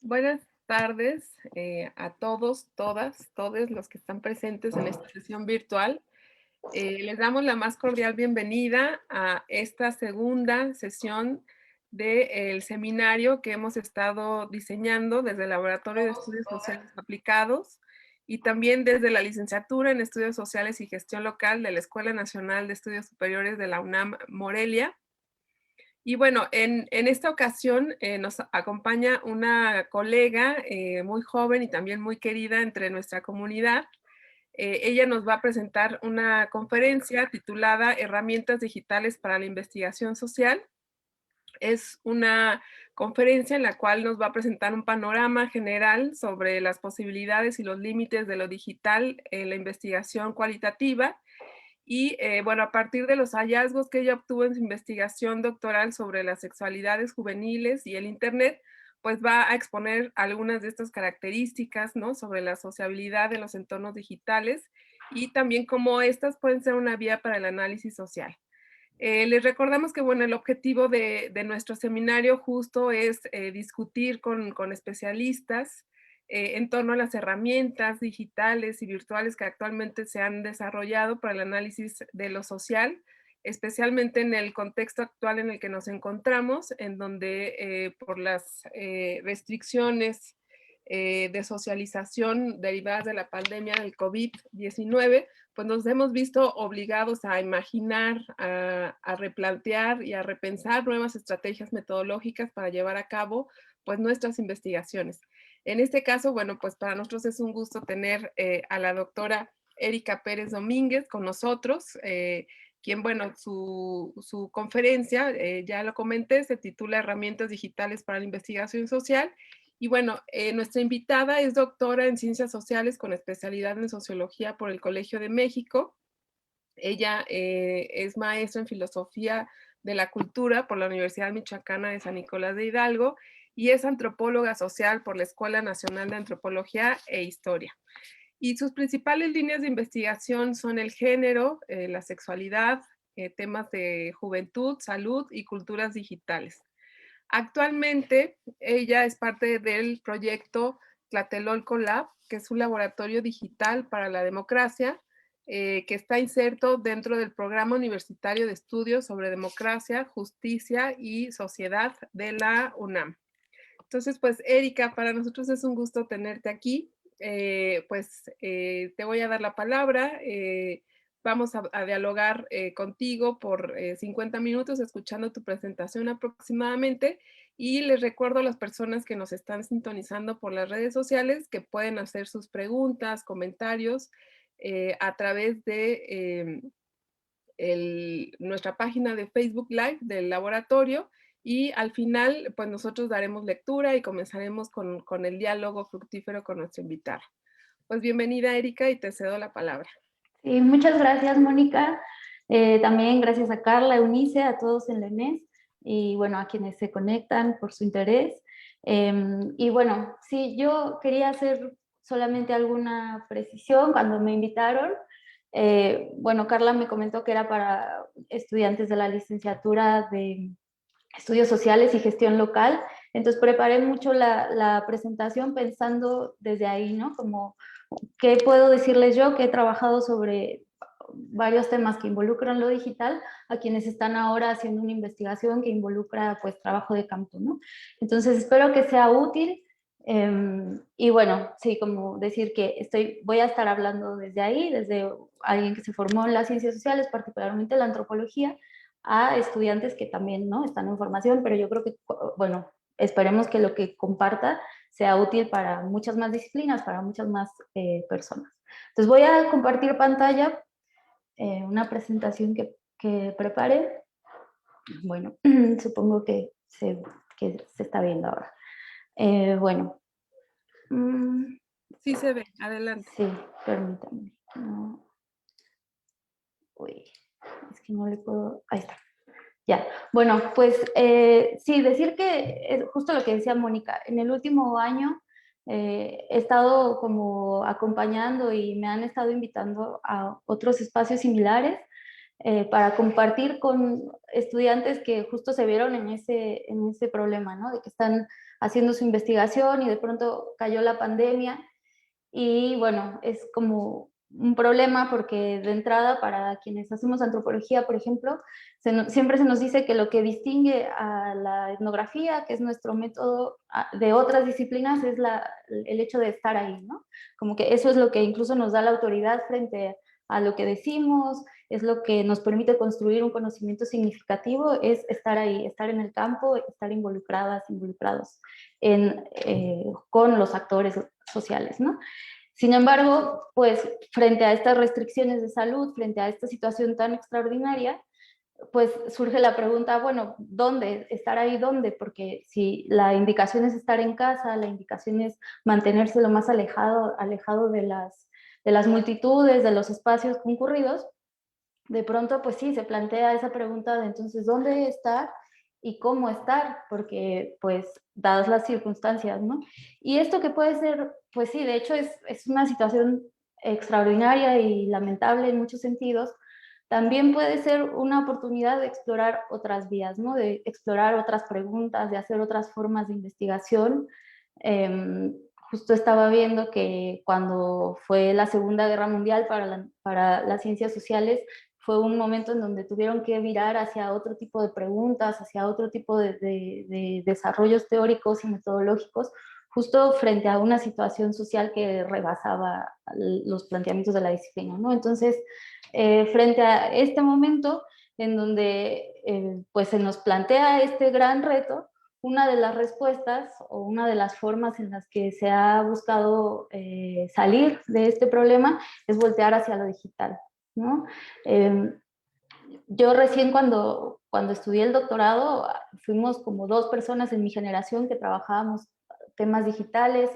Buenas tardes a todos, todas, todos los que están presentes en esta sesión virtual. Les damos la más cordial bienvenida a esta segunda sesión del seminario que hemos estado diseñando desde el Laboratorio de Estudios Sociales Aplicados y también desde la licenciatura en Estudios Sociales y Gestión Local de la Escuela Nacional de Estudios Superiores de la UNAM Morelia. Y bueno, en esta ocasión nos acompaña una colega muy joven y también muy querida entre nuestra comunidad. Ella nos va a presentar una conferencia titulada Herramientas digitales para la investigación social. Es una conferencia en la cual nos va a presentar un panorama general sobre las posibilidades y los límites de lo digital en la investigación cualitativa y bueno, a partir de los hallazgos que ella obtuvo en su investigación doctoral sobre las sexualidades juveniles y el Internet, pues va a exponer algunas de estas características, ¿no? Sobre la sociabilidad de los entornos digitales y también cómo estas pueden ser una vía para el análisis social. Les recordamos que, bueno, el objetivo de nuestro seminario justo es discutir con especialistas en torno a las herramientas digitales y virtuales que actualmente se han desarrollado para el análisis de lo social, especialmente en el contexto actual en el que nos encontramos, en donde por las restricciones de socialización derivadas de la pandemia del COVID-19, pues nos hemos visto obligados a imaginar, a replantear y a repensar nuevas estrategias metodológicas para llevar a cabo pues nuestras investigaciones. En este caso, bueno, pues para nosotros es un gusto tener a la doctora Erika Pérez Domínguez con nosotros, quien, bueno, su conferencia, ya lo comenté, se titula Herramientas digitales para la investigación social. Y bueno, nuestra invitada es doctora en Ciencias Sociales con especialidad en Sociología por el Colegio de México. Ella es maestra en Filosofía de la Cultura por la Universidad Michoacana de San Nicolás de Hidalgo y es antropóloga social por la Escuela Nacional de Antropología e Historia. Y sus principales líneas de investigación son el género, la sexualidad, temas de juventud, salud y culturas digitales. Actualmente, ella es parte del proyecto Tlatelolco Lab, que es un laboratorio digital para la democracia, que está inserto dentro del Programa Universitario de Estudios sobre Democracia, Justicia y Sociedad de la UNAM. Entonces, pues, Erika, para nosotros es un gusto tenerte aquí. Te voy a dar la palabra. Vamos a dialogar contigo por 50 minutos, escuchando tu presentación aproximadamente. Y les recuerdo a las personas que nos están sintonizando por las redes sociales que pueden hacer sus preguntas, comentarios a través de nuestra página de Facebook Live del laboratorio y al final pues nosotros daremos lectura y comenzaremos con el diálogo fructífero con nuestra invitada. Pues bienvenida Erika y te cedo la palabra. Sí, muchas gracias Mónica, también gracias a Carla, Eunice, a todos en la ENES y bueno, a quienes se conectan por su interés. Y bueno, sí, yo quería hacer solamente alguna precisión cuando me invitaron. Bueno, Carla me comentó que era para estudiantes de la licenciatura de Estudios Sociales y Gestión Local, entonces preparé mucho la presentación pensando desde ahí, ¿no? Como, ¿qué puedo decirles yo? Que he trabajado sobre varios temas que involucran lo digital a quienes están ahora haciendo una investigación que involucra pues trabajo de campo, ¿no? Entonces espero que sea útil y bueno, sí, como decir que voy a estar hablando desde ahí, desde alguien que se formó en las ciencias sociales, particularmente la antropología, a estudiantes que también, ¿no?, están en formación, pero yo creo que, bueno, esperemos que lo que comparta sea útil para muchas más disciplinas, para muchas más personas. Entonces voy a compartir pantalla, una presentación que preparé. Bueno, supongo que se está viendo ahora. Bueno. Sí se ve, adelante. Sí, permítame. No. Uy, es que no le puedo... Ahí está. Ya, bueno, pues sí, decir que es justo lo que decía Mónica, en el último año he estado como acompañando y me han estado invitando a otros espacios similares para compartir con estudiantes que justo se vieron en ese problema, ¿no? De que están haciendo su investigación y de pronto cayó la pandemia. Y bueno, es como un problema porque de entrada para quienes hacemos antropología, por ejemplo, siempre se nos dice que lo que distingue a la etnografía, que es nuestro método de otras disciplinas, es el hecho de estar ahí, ¿no? Como que eso es lo que incluso nos da la autoridad frente a lo que decimos, es lo que nos permite construir un conocimiento significativo, es estar ahí, estar en el campo, estar involucradas, involucrados con los actores sociales, ¿no? Sin embargo, pues frente a estas restricciones de salud, frente a esta situación tan extraordinaria, pues surge la pregunta, bueno, ¿dónde? ¿Estar ahí dónde? Porque si la indicación es estar en casa, la indicación es mantenerse lo más alejado de las multitudes, de los espacios concurridos, de pronto pues sí, se plantea esa pregunta de entonces, ¿dónde estar? Y cómo estar, porque pues dadas las circunstancias, ¿no? Y esto que puede ser, pues sí, de hecho es una situación extraordinaria y lamentable en muchos sentidos, también puede ser una oportunidad de explorar otras vías, ¿no? De explorar otras preguntas, de hacer otras formas de investigación. Justo estaba viendo que cuando fue la Segunda Guerra Mundial para las ciencias sociales, fue un momento en donde tuvieron que virar hacia otro tipo de preguntas, hacia otro tipo de desarrollos teóricos y metodológicos, justo frente a una situación social que rebasaba los planteamientos de la disciplina, ¿no? Entonces, frente a este momento en donde pues se nos plantea este gran reto, una de las respuestas o una de las formas en las que se ha buscado salir de este problema es voltear hacia lo digital, ¿no? Yo recién cuando estudié el doctorado, fuimos como 2 personas en mi generación que trabajábamos temas digitales.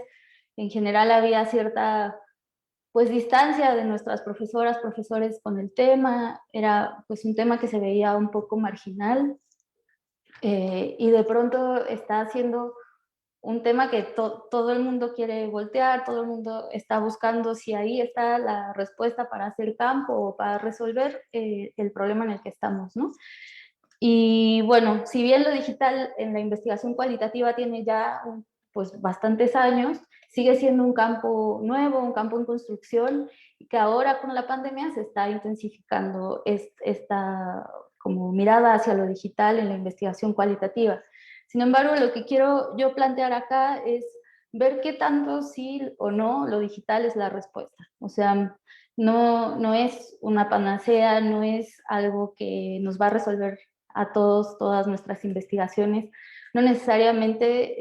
En general había cierta pues distancia de nuestras profesoras, profesores con el tema, era pues un tema que se veía un poco marginal, y de pronto está haciendo un tema que todo el mundo quiere voltear, todo el mundo está buscando si ahí está la respuesta para hacer campo o para resolver el problema en el que estamos, ¿no? Y bueno, si bien lo digital en la investigación cualitativa tiene ya pues bastantes años, sigue siendo un campo nuevo, un campo en construcción, y que ahora con la pandemia se está intensificando esta como mirada hacia lo digital en la investigación cualitativa. Sin embargo, lo que quiero yo plantear acá es ver qué tanto sí o no lo digital es la respuesta. O sea, no es una panacea, no es algo que nos va a resolver a todas nuestras investigaciones. No necesariamente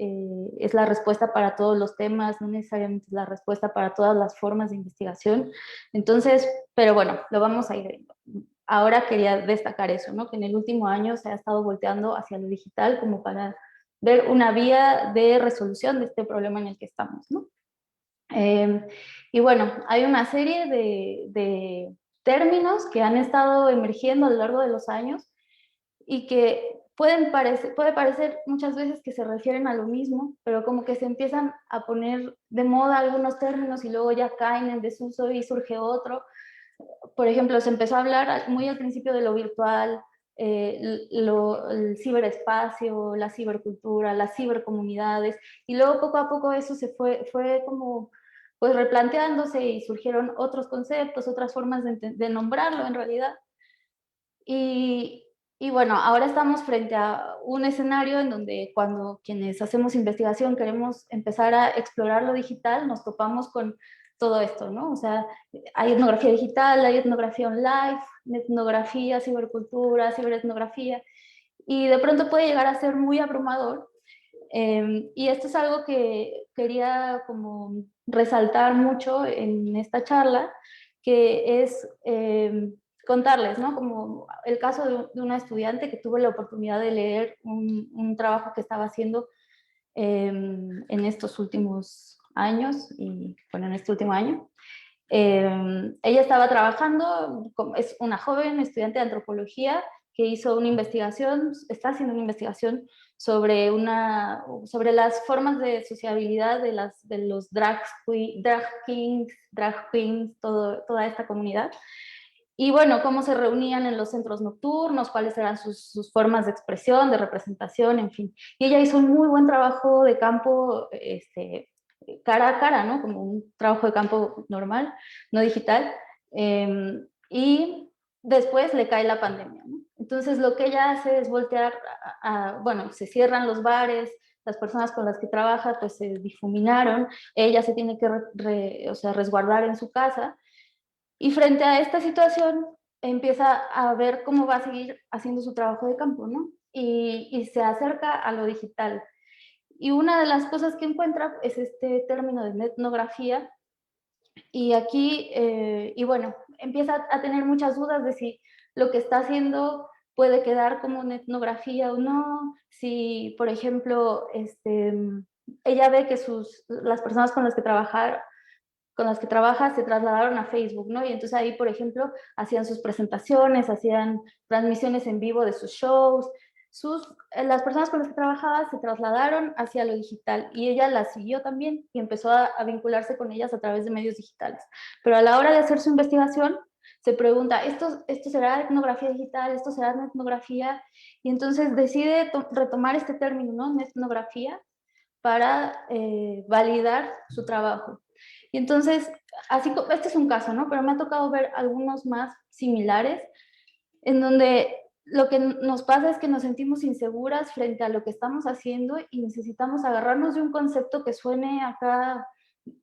es la respuesta para todos los temas, no necesariamente es la respuesta para todas las formas de investigación. Entonces, pero bueno, lo vamos a ir viendo. Ahora quería destacar eso, ¿no? Que en el último año se ha estado volteando hacia lo digital como para ver una vía de resolución de este problema en el que estamos, ¿no? Y bueno, hay una serie de términos que han estado emergiendo a lo largo de los años y que puede parecer muchas veces que se refieren a lo mismo, pero como que se empiezan a poner de moda algunos términos y luego ya caen en desuso y surge otro. Por ejemplo, se empezó a hablar muy al principio de lo virtual, el ciberespacio, la cibercultura, las cibercomunidades, y luego poco a poco eso fue como pues replanteándose y surgieron otros conceptos, otras formas de nombrarlo en realidad. Y, y bueno, ahora estamos frente a un escenario en donde cuando quienes hacemos investigación queremos empezar a explorar lo digital, nos topamos con todo esto, ¿no? O sea, hay etnografía digital, hay etnografía online, etnografía, cibercultura, ciberetnografía, y de pronto puede llegar a ser muy abrumador. Y esto es algo que quería como resaltar mucho en esta charla, que es contarles, ¿no? Como el caso de una estudiante que tuve la oportunidad de leer un trabajo que estaba haciendo en estos últimos años, y bueno, en este último año. Ella estaba trabajando, es una joven estudiante de antropología que hizo una investigación, está haciendo una investigación sobre las formas de sociabilidad de los drag kings, toda esta comunidad. Y bueno, cómo se reunían en los centros nocturnos, cuáles eran sus formas de expresión, de representación, en fin. Y ella hizo un muy buen trabajo de campo, cara a cara, ¿no? Como un trabajo de campo normal, no digital. Y después le cae la pandemia, ¿no? Entonces lo que ella hace es voltear bueno, se cierran los bares, las personas con las que trabaja pues se difuminaron, ella se tiene que o sea, resguardar en su casa, y frente a esta situación empieza a ver cómo va a seguir haciendo su trabajo de campo, ¿no? Y se acerca a lo digital. Y una de las cosas que encuentra es este término de etnografía, y aquí, y bueno, empieza a tener muchas dudas de si lo que está haciendo puede quedar como una etnografía o no, si, por ejemplo, ella ve que las personas con las que trabaja se trasladaron a Facebook, ¿no? Y entonces ahí, por ejemplo, hacían sus presentaciones, hacían transmisiones en vivo de sus shows. Las personas con las que trabajaba se trasladaron hacia lo digital y ella las siguió también y empezó a vincularse con ellas a través de medios digitales. Pero a la hora de hacer su investigación, se pregunta, ¿esto será etnografía digital? ¿Esto será etnografía? Y entonces decide retomar este término, ¿no? Etnografía, para validar su trabajo. Y entonces, este es un caso, ¿no? Pero me ha tocado ver algunos más similares, en donde lo que nos pasa es que nos sentimos inseguras frente a lo que estamos haciendo y necesitamos agarrarnos de un concepto que suene acá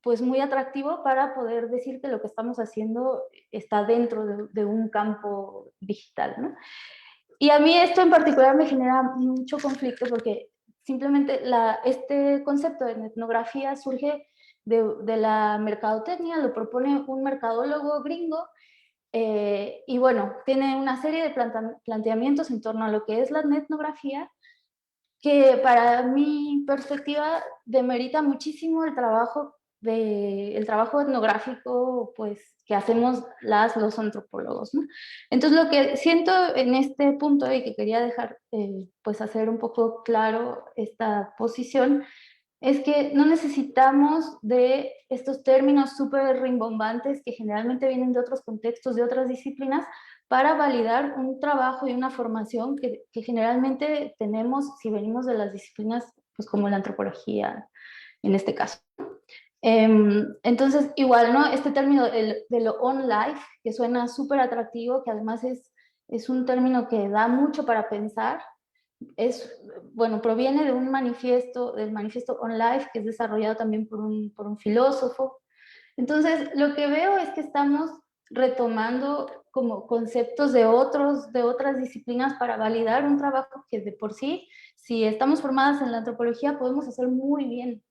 pues muy atractivo para poder decir que lo que estamos haciendo está dentro de un campo digital, ¿no? Y a mí esto en particular me genera mucho conflicto porque simplemente este concepto de etnografía surge de la mercadotecnia, lo propone un mercadólogo gringo, y bueno, tiene una serie de planteamientos en torno a lo que es la etnografía, que para mi perspectiva demerita muchísimo el trabajo etnográfico pues, que hacemos los antropólogos, ¿no? Entonces lo que siento en este punto y que quería dejar, pues hacer un poco claro esta posición, es que no necesitamos de estos términos súper rimbombantes que generalmente vienen de otros contextos, de otras disciplinas, para validar un trabajo y una formación que generalmente tenemos si venimos de las disciplinas pues como la antropología en este caso. Entonces, igual, ¿no? Este término de lo on life, que suena súper atractivo, que además es un término que da mucho para pensar, bueno, proviene de un manifiesto, del manifiesto On Life, que es desarrollado también por un filósofo. Entonces, lo que veo es que estamos retomando como conceptos de otras disciplinas para validar un trabajo que de por sí, si estamos formadas en la antropología, podemos hacer muy bien,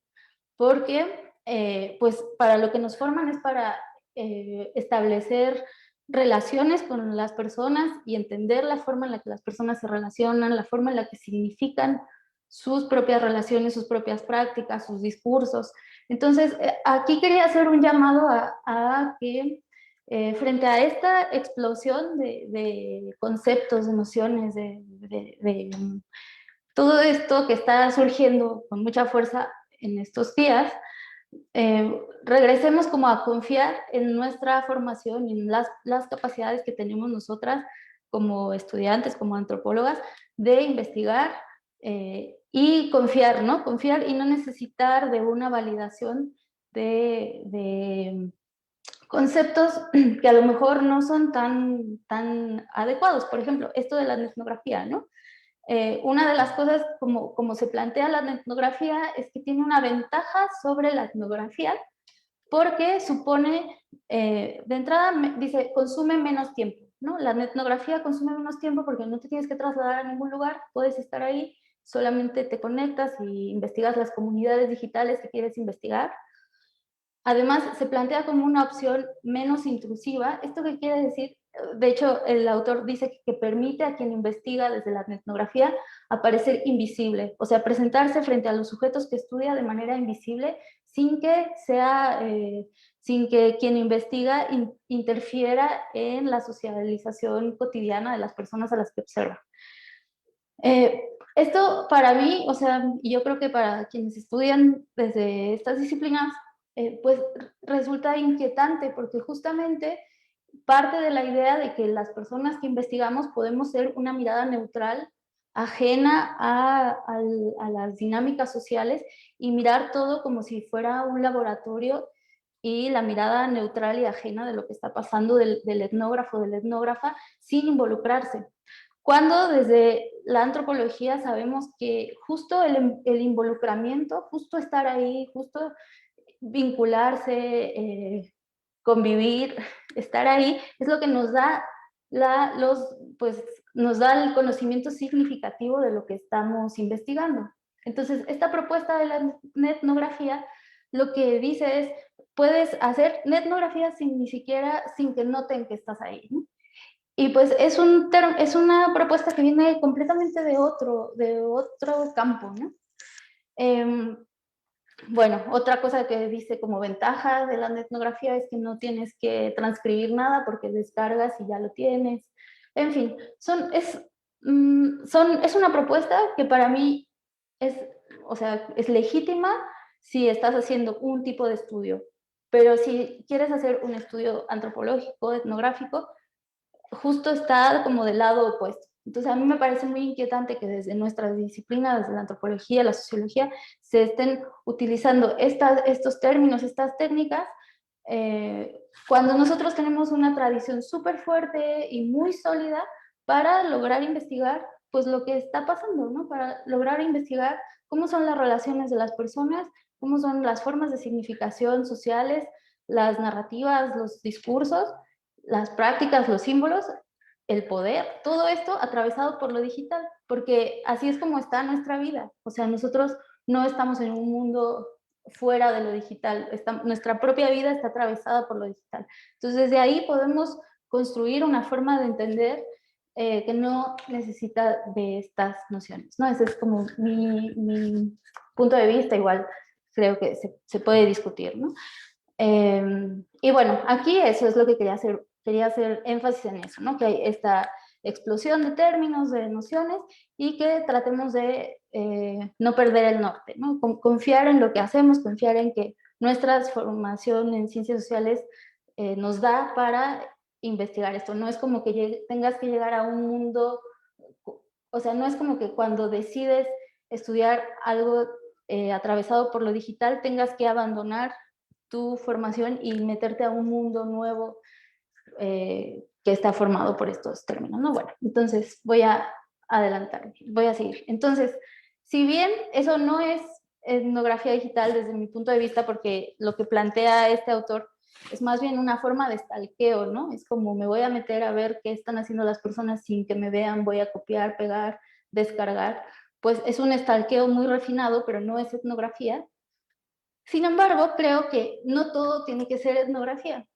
porque pues para lo que nos forman es para establecer relaciones con las personas y entender la forma en la que las personas se relacionan, la forma en la que significan sus propias relaciones, sus propias prácticas, sus discursos. Entonces, aquí quería hacer un llamado a que frente a esta explosión de conceptos, de nociones, todo esto que está surgiendo con mucha fuerza en estos días, regresemos como a confiar en nuestra formación y en las capacidades que tenemos nosotras como estudiantes, como antropólogas, de investigar y confiar, ¿no? Confiar y no necesitar de una validación de conceptos que a lo mejor no son tan adecuados. Por ejemplo, esto de la etnografía, ¿no? Una de las cosas, como se plantea la etnografía, es que tiene una ventaja sobre la etnografía porque supone, de entrada, dice, consume menos tiempo, ¿no? La etnografía consume menos tiempo porque no te tienes que trasladar a ningún lugar, puedes estar ahí, solamente te conectas y investigas las comunidades digitales que quieres investigar. Además, se plantea como una opción menos intrusiva. ¿Esto qué quiere decir? De hecho, el autor dice que permite a quien investiga desde la etnografía aparecer invisible, o sea, presentarse frente a los sujetos que estudia de manera invisible sin que sin que quien investiga interfiera en la socialización cotidiana de las personas a las que observa. Esto para mí, o sea, y yo creo que para quienes estudian desde estas disciplinas, pues resulta inquietante porque justamente parte de la idea de que las personas que investigamos podemos ser una mirada neutral, ajena a las dinámicas sociales y mirar todo como si fuera un laboratorio, y la mirada neutral y ajena de lo que está pasando del etnógrafo, de la etnógrafa, sin involucrarse. Cuando desde la antropología sabemos que justo el involucramiento, justo estar ahí, justo vincularse, convivir, estar ahí, es lo que nos da pues, nos da el conocimiento significativo de lo que estamos investigando. Entonces, esta propuesta de la etnografía lo que dice es, puedes hacer etnografía sin ni siquiera, sin que noten que estás ahí, ¿no? Y pues es una propuesta que viene completamente de otro campo, ¿no? Eh, bueno, otra cosa que dice como ventaja de la etnografía es que no tienes que transcribir nada porque descargas y ya lo tienes. En fin, es una propuesta que para mí es, o sea, es legítima si estás haciendo un tipo de estudio. Pero si quieres hacer un estudio antropológico, etnográfico, justo está como del lado opuesto. Entonces a mí me parece muy inquietante que desde nuestras disciplinas, desde la antropología, la sociología, se estén utilizando estos términos, estas técnicas, cuando nosotros tenemos una tradición súper fuerte y muy sólida para lograr investigar pues lo que está pasando, ¿no? Para lograr investigar cómo son las relaciones de las personas, cómo son las formas de significación sociales, las narrativas, los discursos, las prácticas, los símbolos, el poder, todo esto atravesado por lo digital, porque así es como está nuestra vida. O sea, nosotros no estamos en un mundo fuera de lo digital, nuestra propia vida está atravesada por lo digital. Entonces, desde ahí podemos construir una forma de entender que no necesita de estas nociones, ¿no? Ese es como mi punto de vista, igual creo que se puede discutir, ¿no? Y bueno, aquí eso es lo que quería hacer énfasis en eso, ¿no? Que hay esta explosión de términos, de nociones, y que tratemos de no perder el norte, ¿no? Confiar en lo que hacemos, confiar en que nuestra formación en ciencias sociales nos da para investigar esto. No es como que tengas que llegar a un mundo, o sea, no es como que cuando decides estudiar algo atravesado por lo digital tengas que abandonar tu formación y meterte a un mundo nuevo que está formado por estos términos, ¿no? Bueno, entonces voy a adelantar, voy a seguir. Entonces, si bien eso no es etnografía digital desde mi punto de vista, porque lo que plantea este autor es más bien una forma de stalkeo, ¿no? Es como me voy a meter a ver qué están haciendo las personas sin que me vean, voy a copiar, pegar, descargar. Pues es un stalkeo muy refinado, pero no es etnografía. Sin embargo, creo que no todo tiene que ser etnografía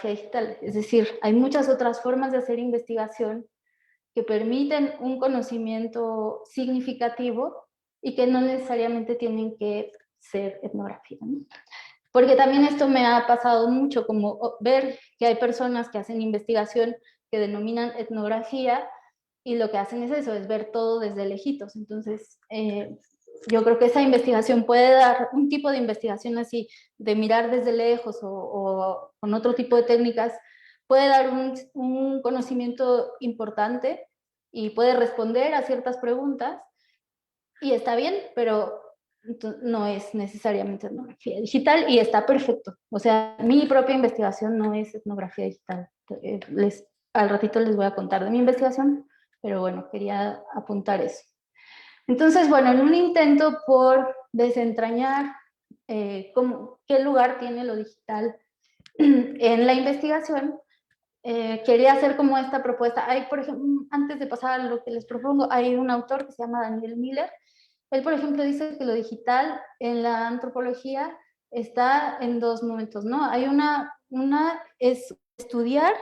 digital. Es decir, hay muchas otras formas de hacer investigación que permiten un conocimiento significativo y que no necesariamente tienen que ser etnografía, ¿no? Porque también esto me ha pasado mucho, como ver que hay personas que hacen investigación que denominan etnografía y lo que hacen es eso, es ver todo desde lejitos. Entonces, yo creo que esa investigación puede dar, un tipo de investigación así, de mirar desde lejos o con otro tipo de técnicas, puede dar un conocimiento importante y puede responder a ciertas preguntas, y está bien, pero no es necesariamente etnografía digital y está perfecto. O sea, mi propia investigación no es etnografía digital. Al ratito les voy a contar de mi investigación, pero bueno, quería apuntar eso. Entonces, bueno, en un intento por desentrañar qué lugar tiene lo digital en la investigación, quería hacer como esta propuesta. Hay, por ejemplo, antes de pasar a lo que les propongo, hay un autor que se llama Daniel Miller. Él, por ejemplo, dice que lo digital en la antropología está en dos momentos, ¿no? Hay una es estudiar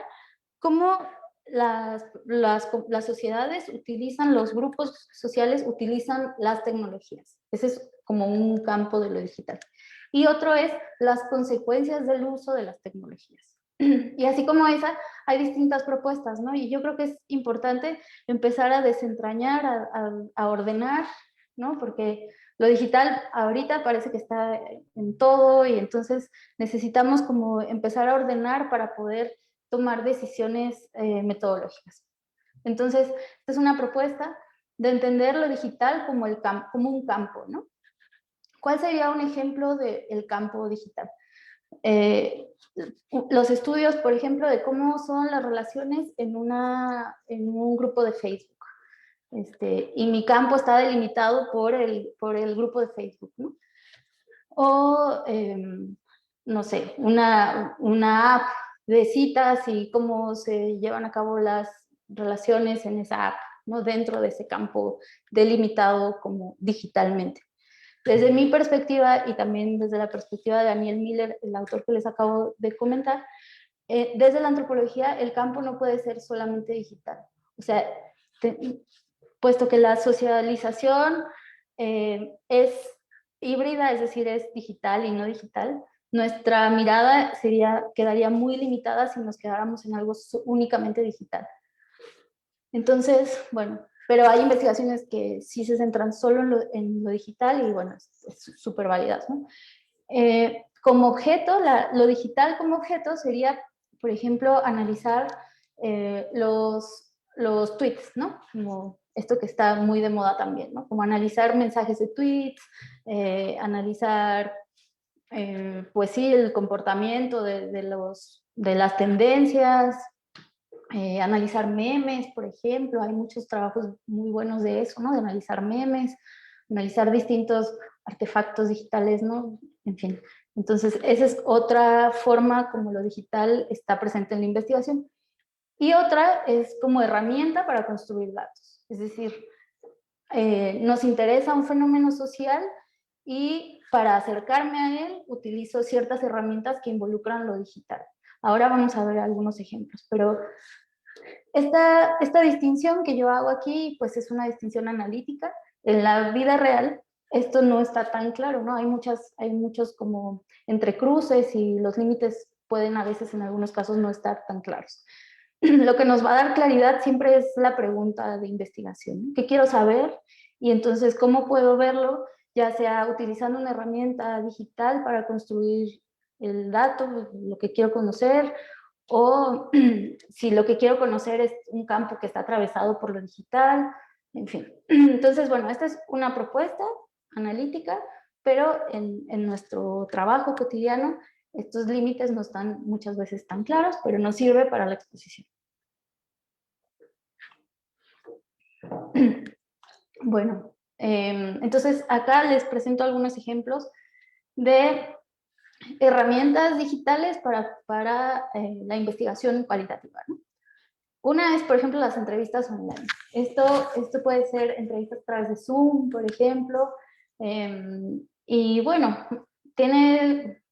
cómo las sociedades utilizan, los grupos sociales utilizan las tecnologías. Ese es como un campo de lo digital. Y otro es las consecuencias del uso de las tecnologías. Y así como esa, hay distintas propuestas, ¿no? Y yo creo que es importante empezar a desentrañar, a ordenar, ¿no? Porque lo digital ahorita parece que está en todo, y entonces necesitamos como empezar a ordenar para poder tomar decisiones metodológicas. Entonces, esta es una propuesta de entender lo digital como, como un campo, ¿no? ¿Cuál sería un ejemplo del campo digital? Los estudios, por ejemplo, de cómo son las relaciones en un grupo de Facebook. Y mi campo está delimitado por el grupo de Facebook, ¿no? O, no sé, una app de citas y cómo se llevan a cabo las relaciones en esa app, ¿no? Dentro de ese campo delimitado como digitalmente. Desde mi perspectiva y también desde la perspectiva de Daniel Miller, el autor que les acabo de comentar, desde la antropología el campo no puede ser solamente digital. O sea, puesto que la socialización es híbrida, es decir, es digital y no digital, nuestra mirada quedaría muy limitada si nos quedáramos en algo únicamente digital. Entonces, bueno, pero hay investigaciones que sí se centran solo en lo digital y bueno, es súper válidas, ¿no? Como objeto, lo digital como objeto sería, por ejemplo, analizar los tweets, ¿no? Como esto que está muy de moda también, ¿no? Como analizar mensajes de tweets, analizar, pues sí, el comportamiento de las tendencias, analizar memes, por ejemplo. Hay muchos trabajos muy buenos de eso, ¿no? De analizar memes, analizar distintos artefactos digitales, ¿no? En fin. Entonces, esa es otra forma como lo digital está presente en la investigación. Y otra es como herramienta para construir datos. Es decir, nos interesa un fenómeno social y para acercarme a él utilizo ciertas herramientas que involucran lo digital. Ahora vamos a ver algunos ejemplos, pero esta distinción que yo hago aquí, pues es una distinción analítica. En la vida real, esto no está tan claro, ¿no? Hay muchos como entrecruces y los límites pueden a veces en algunos casos no estar tan claros. Lo que nos va a dar claridad siempre es la pregunta de investigación, ¿no? ¿Qué quiero saber? Y entonces, ¿cómo puedo verlo? Ya sea utilizando una herramienta digital para construir el dato, lo que quiero conocer, o si lo que quiero conocer es un campo que está atravesado por lo digital, en fin. Entonces, bueno, esta es una propuesta analítica, pero en nuestro trabajo cotidiano estos límites no están muchas veces tan claros, pero nos sirve para la exposición. Bueno, entonces acá les presento algunos ejemplos de herramientas digitales para la investigación cualitativa, ¿no? Una es, por ejemplo, las entrevistas online. Esto puede ser entrevistas a través de Zoom, por ejemplo, y bueno, tiene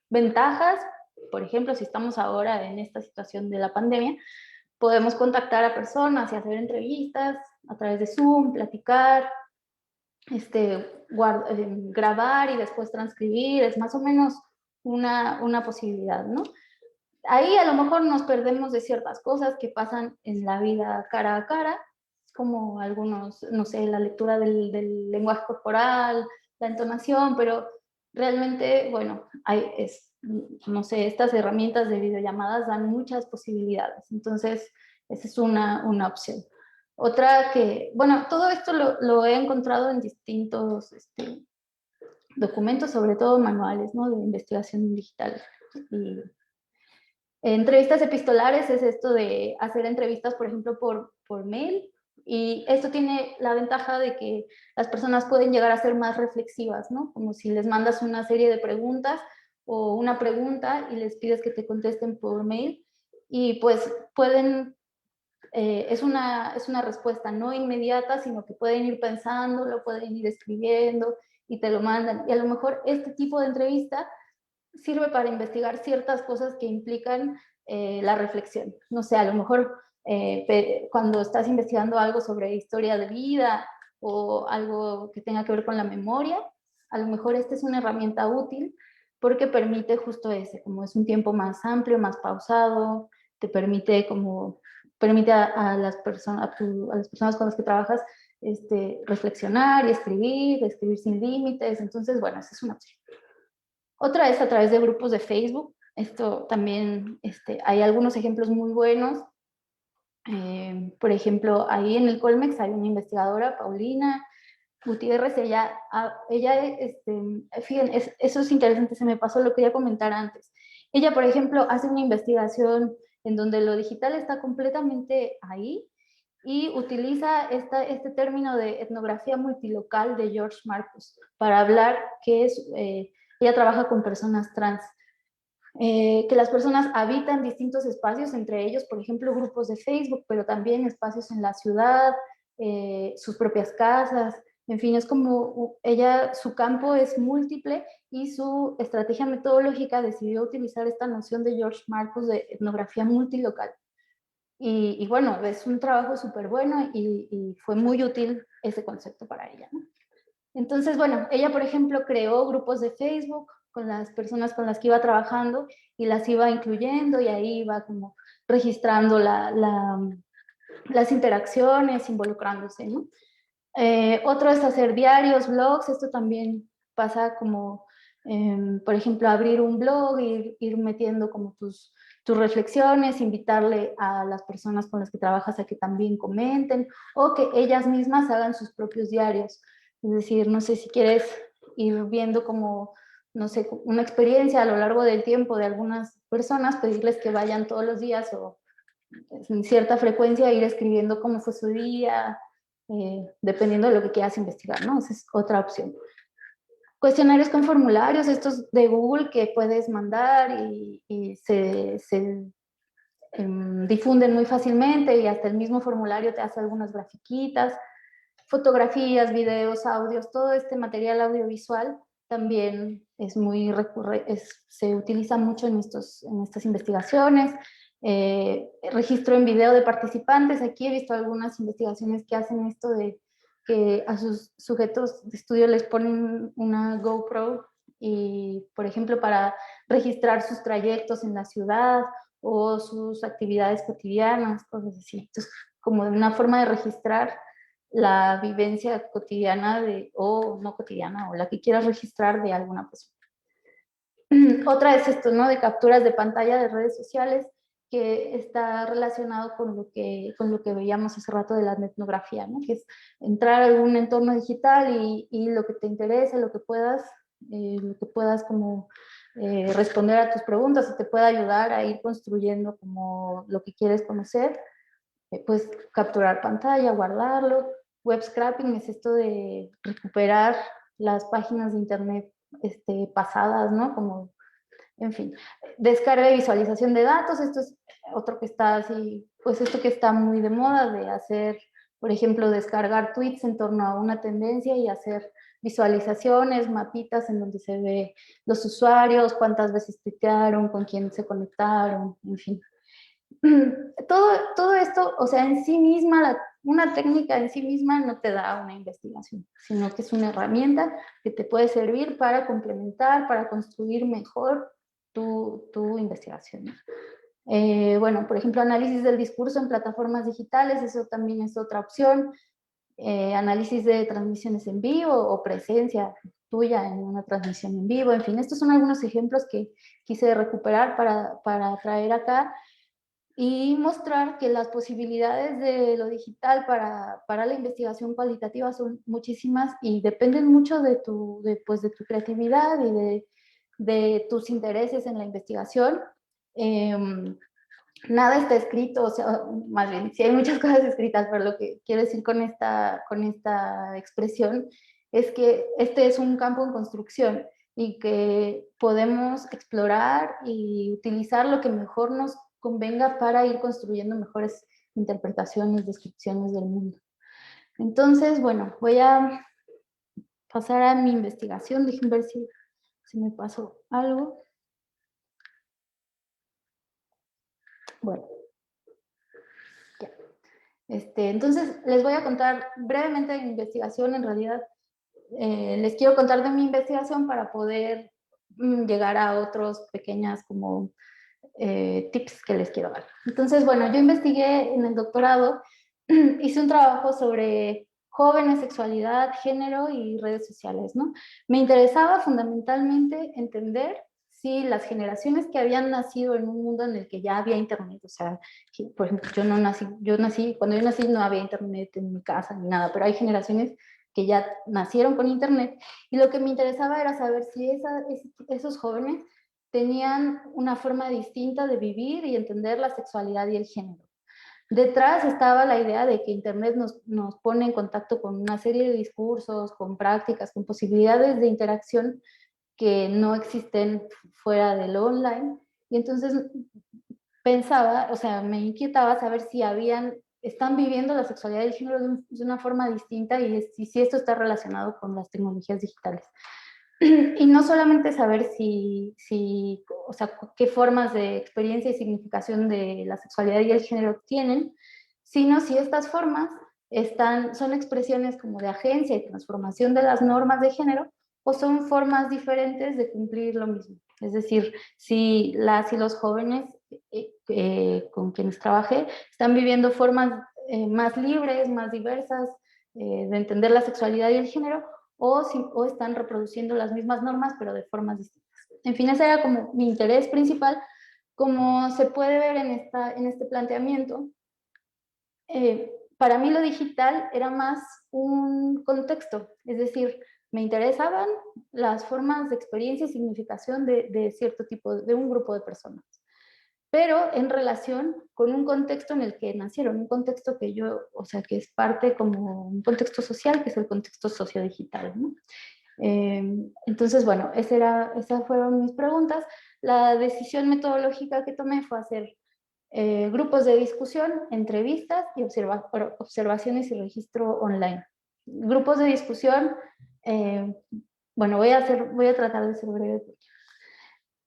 ventajas. Por ejemplo, si estamos ahora en esta situación de la pandemia, podemos contactar a personas y hacer entrevistas a través de Zoom, platicar, grabar y después transcribir. Es más o menos una posibilidad, ¿no? Ahí a lo mejor nos perdemos de ciertas cosas que pasan en la vida cara a cara, como algunos, no sé, la lectura del lenguaje corporal, la entonación, pero realmente, bueno, no sé, estas herramientas de videollamadas dan muchas posibilidades, entonces esa es una opción. Otra que, bueno, todo esto lo he encontrado en distintos documentos, sobre todo manuales, ¿no? De investigación digital. Y entrevistas epistolares es esto de hacer entrevistas, por ejemplo, por mail, y esto tiene la ventaja de que las personas pueden llegar a ser más reflexivas, ¿no? Como si les mandas una serie de preguntas o una pregunta y les pides que te contesten por mail, y pues pueden, es una respuesta no inmediata, sino que pueden ir pensándolo, pueden ir escribiendo y te lo mandan. Y a lo mejor este tipo de entrevista sirve para investigar ciertas cosas que implican la reflexión. No sé, a lo mejor cuando estás investigando algo sobre historia de vida o algo que tenga que ver con la memoria, a lo mejor esta es una herramienta útil porque permite justo ese, como es un tiempo más amplio, más pausado, te permite a las personas, a las personas con las que trabajas reflexionar y escribir sin límites. Entonces, bueno, esa es una opción. Otra es a través de grupos de Facebook. Esto también, hay algunos ejemplos muy buenos. Por ejemplo, ahí en el Colmex hay una investigadora, Paulina Gutiérrez, fíjense, eso es interesante, se me pasó, lo quería comentar antes. Ella, por ejemplo, hace una investigación en donde lo digital está completamente ahí y utiliza este término de etnografía multilocal de George Marcus para hablar que ella trabaja con personas trans, que las personas habitan distintos espacios, entre ellos, por ejemplo, grupos de Facebook, pero también espacios en la ciudad, sus propias casas, en fin, es como su campo es múltiple y su estrategia metodológica decidió utilizar esta noción de George Marcus de etnografía multilocal. Y bueno, es un trabajo súper bueno y fue muy útil ese concepto para ella, ¿no? Entonces, bueno, ella, por ejemplo, creó grupos de Facebook con las personas con las que iba trabajando y las iba incluyendo y ahí iba como registrando las interacciones, involucrándose, ¿no? Otro es hacer diarios, blogs, esto también pasa como, por ejemplo, abrir un blog, ir metiendo como tus reflexiones, invitarle a las personas con las que trabajas a que también comenten o que ellas mismas hagan sus propios diarios. Es decir, no sé si quieres ir viendo como, no sé, una experiencia a lo largo del tiempo de algunas personas, pedirles que vayan todos los días o en cierta frecuencia ir escribiendo cómo fue su día, dependiendo de lo que quieras investigar, ¿no? Esa es otra opción. Cuestionarios con formularios, estos de Google que puedes mandar y se difunden muy fácilmente y hasta el mismo formulario te hace algunas grafiquitas, fotografías, videos, audios, todo este material audiovisual también es muy se utiliza mucho en estas investigaciones. Registro en video de participantes. Aquí he visto algunas investigaciones que hacen esto de que a sus sujetos de estudio les ponen una GoPro y, por ejemplo, para registrar sus trayectos en la ciudad o sus actividades cotidianas, cosas así. Entonces, como una forma de registrar la vivencia cotidiana o no cotidiana, o la que quieras registrar de alguna persona. Otra es esto, ¿no? De capturas de pantalla de redes sociales, que está relacionado con lo que veíamos hace rato de la etnografía, ¿no? Que es entrar a algún entorno digital y lo que te interese, lo que puedas como responder a tus preguntas y te pueda ayudar a ir construyendo como lo que quieres conocer, pues capturar pantalla, guardarlo. Web scraping es esto de recuperar las páginas de internet pasadas, ¿no? Como, en fin, descarga y visualización de datos. Esto es otro que está así, pues esto que está muy de moda de hacer, por ejemplo, descargar tweets en torno a una tendencia y hacer visualizaciones, mapitas en donde se ve los usuarios, cuántas veces tuitearon, con quién se conectaron, en fin. Todo esto, o sea, en sí misma, una técnica en sí misma no te da una investigación, sino que es una herramienta que te puede servir para complementar, para construir mejor tu investigación. Bueno, por ejemplo, análisis del discurso en plataformas digitales, eso también es otra opción. Análisis de transmisiones en vivo o presencia tuya en una transmisión en vivo, en fin, estos son algunos ejemplos que quise recuperar para traer acá y mostrar que las posibilidades de lo digital para la investigación cualitativa son muchísimas y dependen mucho pues, de tu creatividad y de tus intereses en la investigación. Nada está escrito, o sea, más bien, sí hay muchas cosas escritas, pero lo que quiero decir con esta expresión es que este es un campo en construcción y que podemos explorar y utilizar lo que mejor nos convenga para ir construyendo mejores interpretaciones, descripciones del mundo. Entonces, bueno, voy a pasar a mi investigación. Déjenme ver si me pasó algo. Bueno, ya. Entonces, les voy a contar brevemente de mi investigación. En realidad, les quiero contar de mi investigación para poder llegar a otros pequeñas como tips que les quiero dar. Entonces, bueno, yo investigué en el doctorado, hice un trabajo sobre jóvenes, sexualidad, género y redes sociales, ¿no? Me interesaba fundamentalmente entender si las generaciones que habían nacido en un mundo en el que ya había internet, o sea, por ejemplo, cuando yo nací no había internet en mi casa ni nada, pero hay generaciones que ya nacieron con internet, y lo que me interesaba era saber si esos jóvenes tenían una forma distinta de vivir y entender la sexualidad y el género. Detrás estaba la idea de que Internet nos pone en contacto con una serie de discursos, con prácticas, con posibilidades de interacción que no existen fuera del online. Y entonces pensaba, o sea, me inquietaba saber si están viviendo la sexualidad y el género de una forma distinta y si esto está relacionado con las tecnologías digitales. Y no solamente saber o sea, qué formas de experiencia y significación de la sexualidad y el género tienen, sino si estas formas son expresiones como de agencia y transformación de las normas de género, o son formas diferentes de cumplir lo mismo. Es decir, si las y los jóvenes con quienes trabajé están viviendo formas más libres, más diversas de entender la sexualidad y el género, o están reproduciendo las mismas normas, pero de formas distintas. En fin, ese era como mi interés principal. Como se puede ver en este planteamiento, para mí lo digital era más un contexto, es decir, me interesaban las formas de experiencia y significación de cierto tipo, de un grupo de personas, pero en relación con un contexto en el que nacieron, un contexto o sea, que es parte como un contexto social, que es el contexto sociodigital, ¿no? Entonces, bueno, esas fueron mis preguntas. La decisión metodológica que tomé fue hacer grupos de discusión, entrevistas y observaciones y registro online. Grupos de discusión, eh, bueno, voy a tratar de ser breve.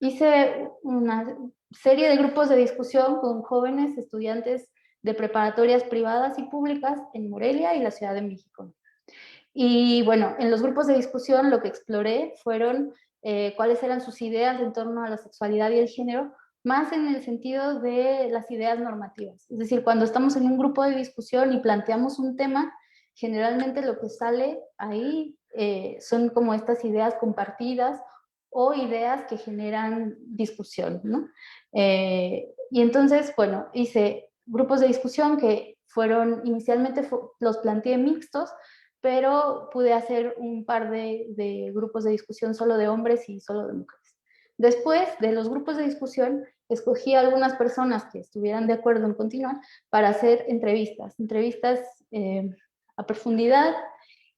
Hice una serie de grupos de discusión con jóvenes estudiantes de preparatorias privadas y públicas en Morelia y la Ciudad de México. Y bueno, en los grupos de discusión lo que exploré fueron cuáles eran sus ideas en torno a la sexualidad y el género, más en el sentido de las ideas normativas. Es decir, cuando estamos en un grupo de discusión y planteamos un tema, generalmente lo que sale ahí son como estas ideas compartidas o ideas que generan discusión, ¿no? Y entonces, bueno, hice grupos de discusión que inicialmente los planteé mixtos, pero pude hacer un par de grupos de discusión solo de hombres y solo de mujeres. Después de los grupos de discusión, escogí a algunas personas que estuvieran de acuerdo en continuar para hacer entrevistas a profundidad,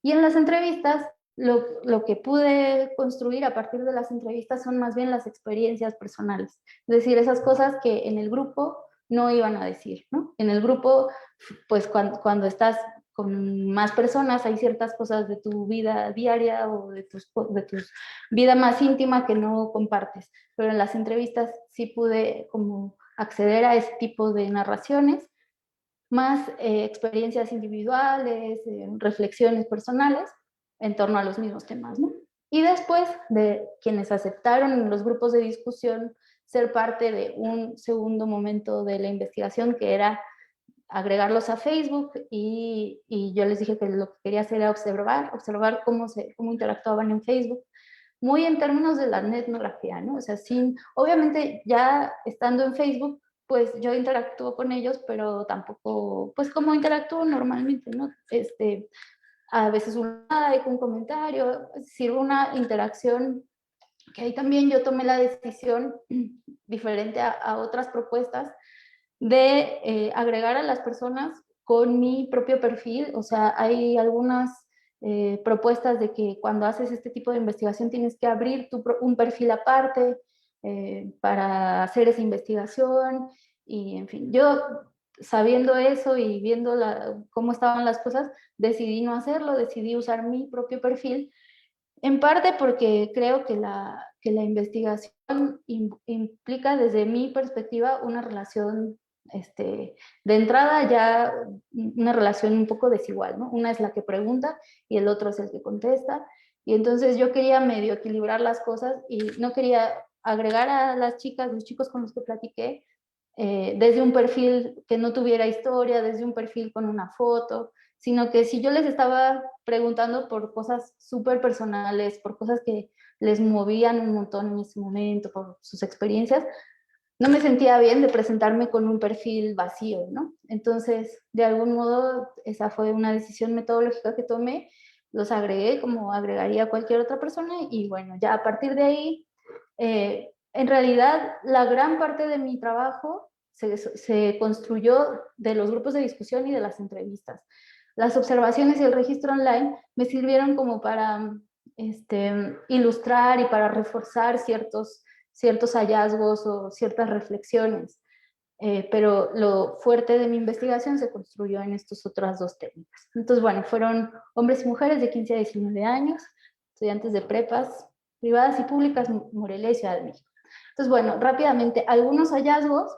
y en las entrevistas lo que pude construir a partir de las entrevistas son más bien las experiencias personales, es decir, esas cosas que en el grupo no iban a decir, ¿no? En el grupo, pues cuando estás con más personas hay ciertas cosas de tu vida diaria o de tu vida más íntima que no compartes, pero en las entrevistas sí pude como acceder a ese tipo de narraciones, más experiencias individuales, reflexiones personales en torno a los mismos temas, ¿no? Y después de quienes aceptaron en los grupos de discusión ser parte de un segundo momento de la investigación, que era agregarlos a Facebook, y yo les dije que lo que quería hacer era observar cómo interactuaban en Facebook, muy en términos de la etnografía, ¿no? O sea, obviamente ya estando en Facebook, pues yo interactúo con ellos, pero tampoco, pues como interactúo normalmente, ¿no? A veces un like, un comentario, es decir, una interacción que ahí también yo tomé la decisión, diferente a otras propuestas, de agregar a las personas con mi propio perfil. O sea, hay algunas propuestas de que cuando haces este tipo de investigación tienes que abrir un perfil aparte para hacer esa investigación, y en fin, yo sabiendo eso y viendo cómo estaban las cosas, decidí no hacerlo, decidí usar mi propio perfil, en parte porque creo que la investigación implica desde mi perspectiva una relación, de entrada ya una relación un poco desigual, ¿no? Una es la que pregunta y el otro es el que contesta, y entonces yo quería medio equilibrar las cosas y no quería agregar a las chicas, los chicos con los que platiqué, desde un perfil que no tuviera historia, desde un perfil con una foto, sino que si yo les estaba preguntando por cosas súper personales, por cosas que les movían un montón en ese momento, por sus experiencias, no me sentía bien de presentarme con un perfil vacío, ¿no? Entonces, de algún modo, esa fue una decisión metodológica que tomé, los agregué como agregaría cualquier otra persona y bueno, ya a partir de ahí, en realidad, la gran parte de mi trabajo se construyó de los grupos de discusión y de las entrevistas. Las observaciones y el registro online me sirvieron como para ilustrar y para reforzar ciertos hallazgos o ciertas reflexiones. Pero lo fuerte de mi investigación se construyó en estas otras dos técnicas. Entonces, bueno, fueron hombres y mujeres de 15 a 19 años, estudiantes de prepas privadas y públicas, Morelia y Ciudad de México. Entonces, bueno, rápidamente, algunos hallazgos.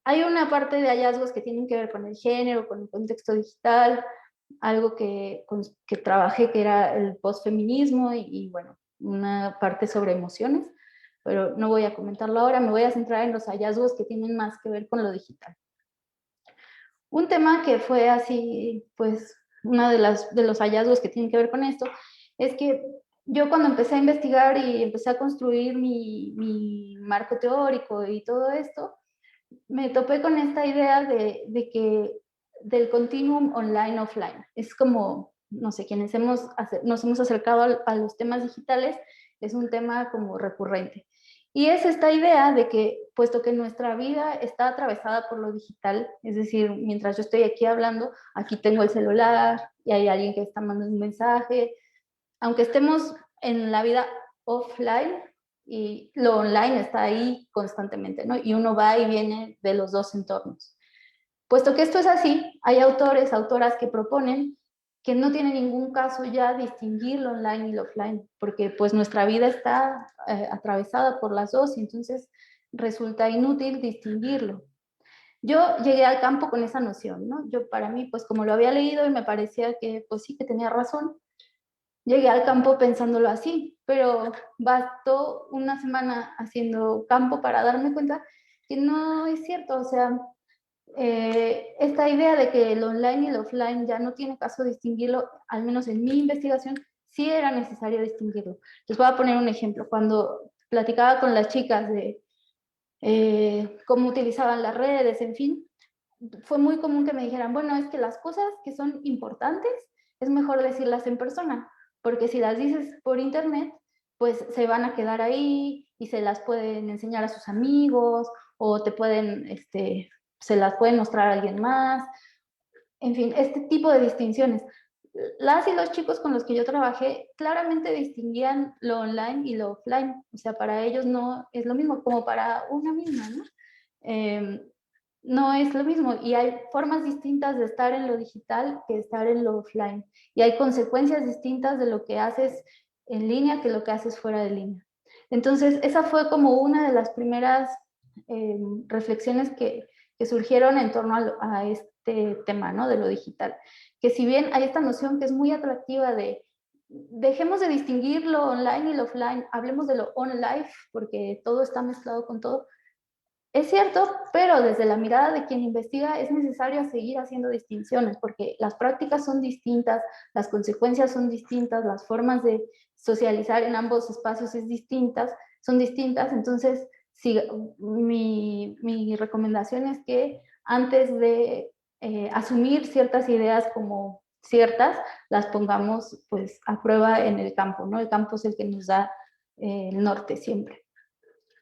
Hay una parte de hallazgos que tienen que ver con el género, con el contexto digital, algo que trabajé que era el postfeminismo y bueno, una parte sobre emociones, pero no voy a comentarlo ahora, me voy a centrar en los hallazgos que tienen más que ver con lo digital. Un tema que fue así, pues, uno de los hallazgos que tienen que ver con esto, es que yo cuando empecé a investigar y empecé a construir mi marco teórico y todo esto, me topé con esta idea de que del continuum online-offline. Es como, no sé, quienes nos hemos acercado a los temas digitales, es un tema como recurrente. Y es esta idea de que, puesto que nuestra vida está atravesada por lo digital, es decir, mientras yo estoy aquí hablando, aquí tengo el celular y hay alguien que está mandando un mensaje, aunque estemos en la vida offline, y lo online está ahí constantemente, ¿no? Y uno va y viene de los dos entornos. Puesto que esto es así, hay autores, autoras que proponen que no tiene ningún caso ya distinguir lo online y lo offline, porque pues nuestra vida está atravesada por las dos y entonces resulta inútil distinguirlo. Yo llegué al campo con esa noción, ¿no? Yo para mí, pues como lo había leído y me parecía que pues sí que tenía razón, llegué al campo pensándolo así, pero bastó una semana haciendo campo para darme cuenta que no es cierto. O sea, esta idea de que el online y el offline ya no tiene caso distinguirlo, al menos en mi investigación, sí era necesario distinguirlo. Les voy a poner un ejemplo. Cuando platicaba con las chicas de cómo utilizaban las redes, en fin, fue muy común que me dijeran, bueno, es que las cosas que son importantes es mejor decirlas en persona, porque si las dices por internet, pues se van a quedar ahí y se las pueden enseñar a sus amigos o se las pueden mostrar a alguien más. En fin, este tipo de distinciones. Las y los chicos con los que yo trabajé claramente distinguían lo online y lo offline. O sea, para ellos no es lo mismo como para una misma, ¿no? No es lo mismo y hay formas distintas de estar en lo digital que estar en lo offline y hay consecuencias distintas de lo que haces en línea que lo que haces fuera de línea. Entonces, esa fue como una de las primeras reflexiones que surgieron en torno a este tema, ¿no? De lo digital. Que si bien hay esta noción que es muy atractiva de dejemos de distinguir lo online y lo offline, hablemos de lo on-life, porque todo está mezclado con todo. Es cierto, pero desde la mirada de quien investiga es necesario seguir haciendo distinciones, porque las prácticas son distintas, las consecuencias son distintas, las formas de socializar en ambos espacios son distintas. Entonces, sí, mi recomendación es que antes de asumir ciertas ideas como ciertas, las pongamos pues a prueba en el campo, ¿no? El campo es el que nos da el norte siempre.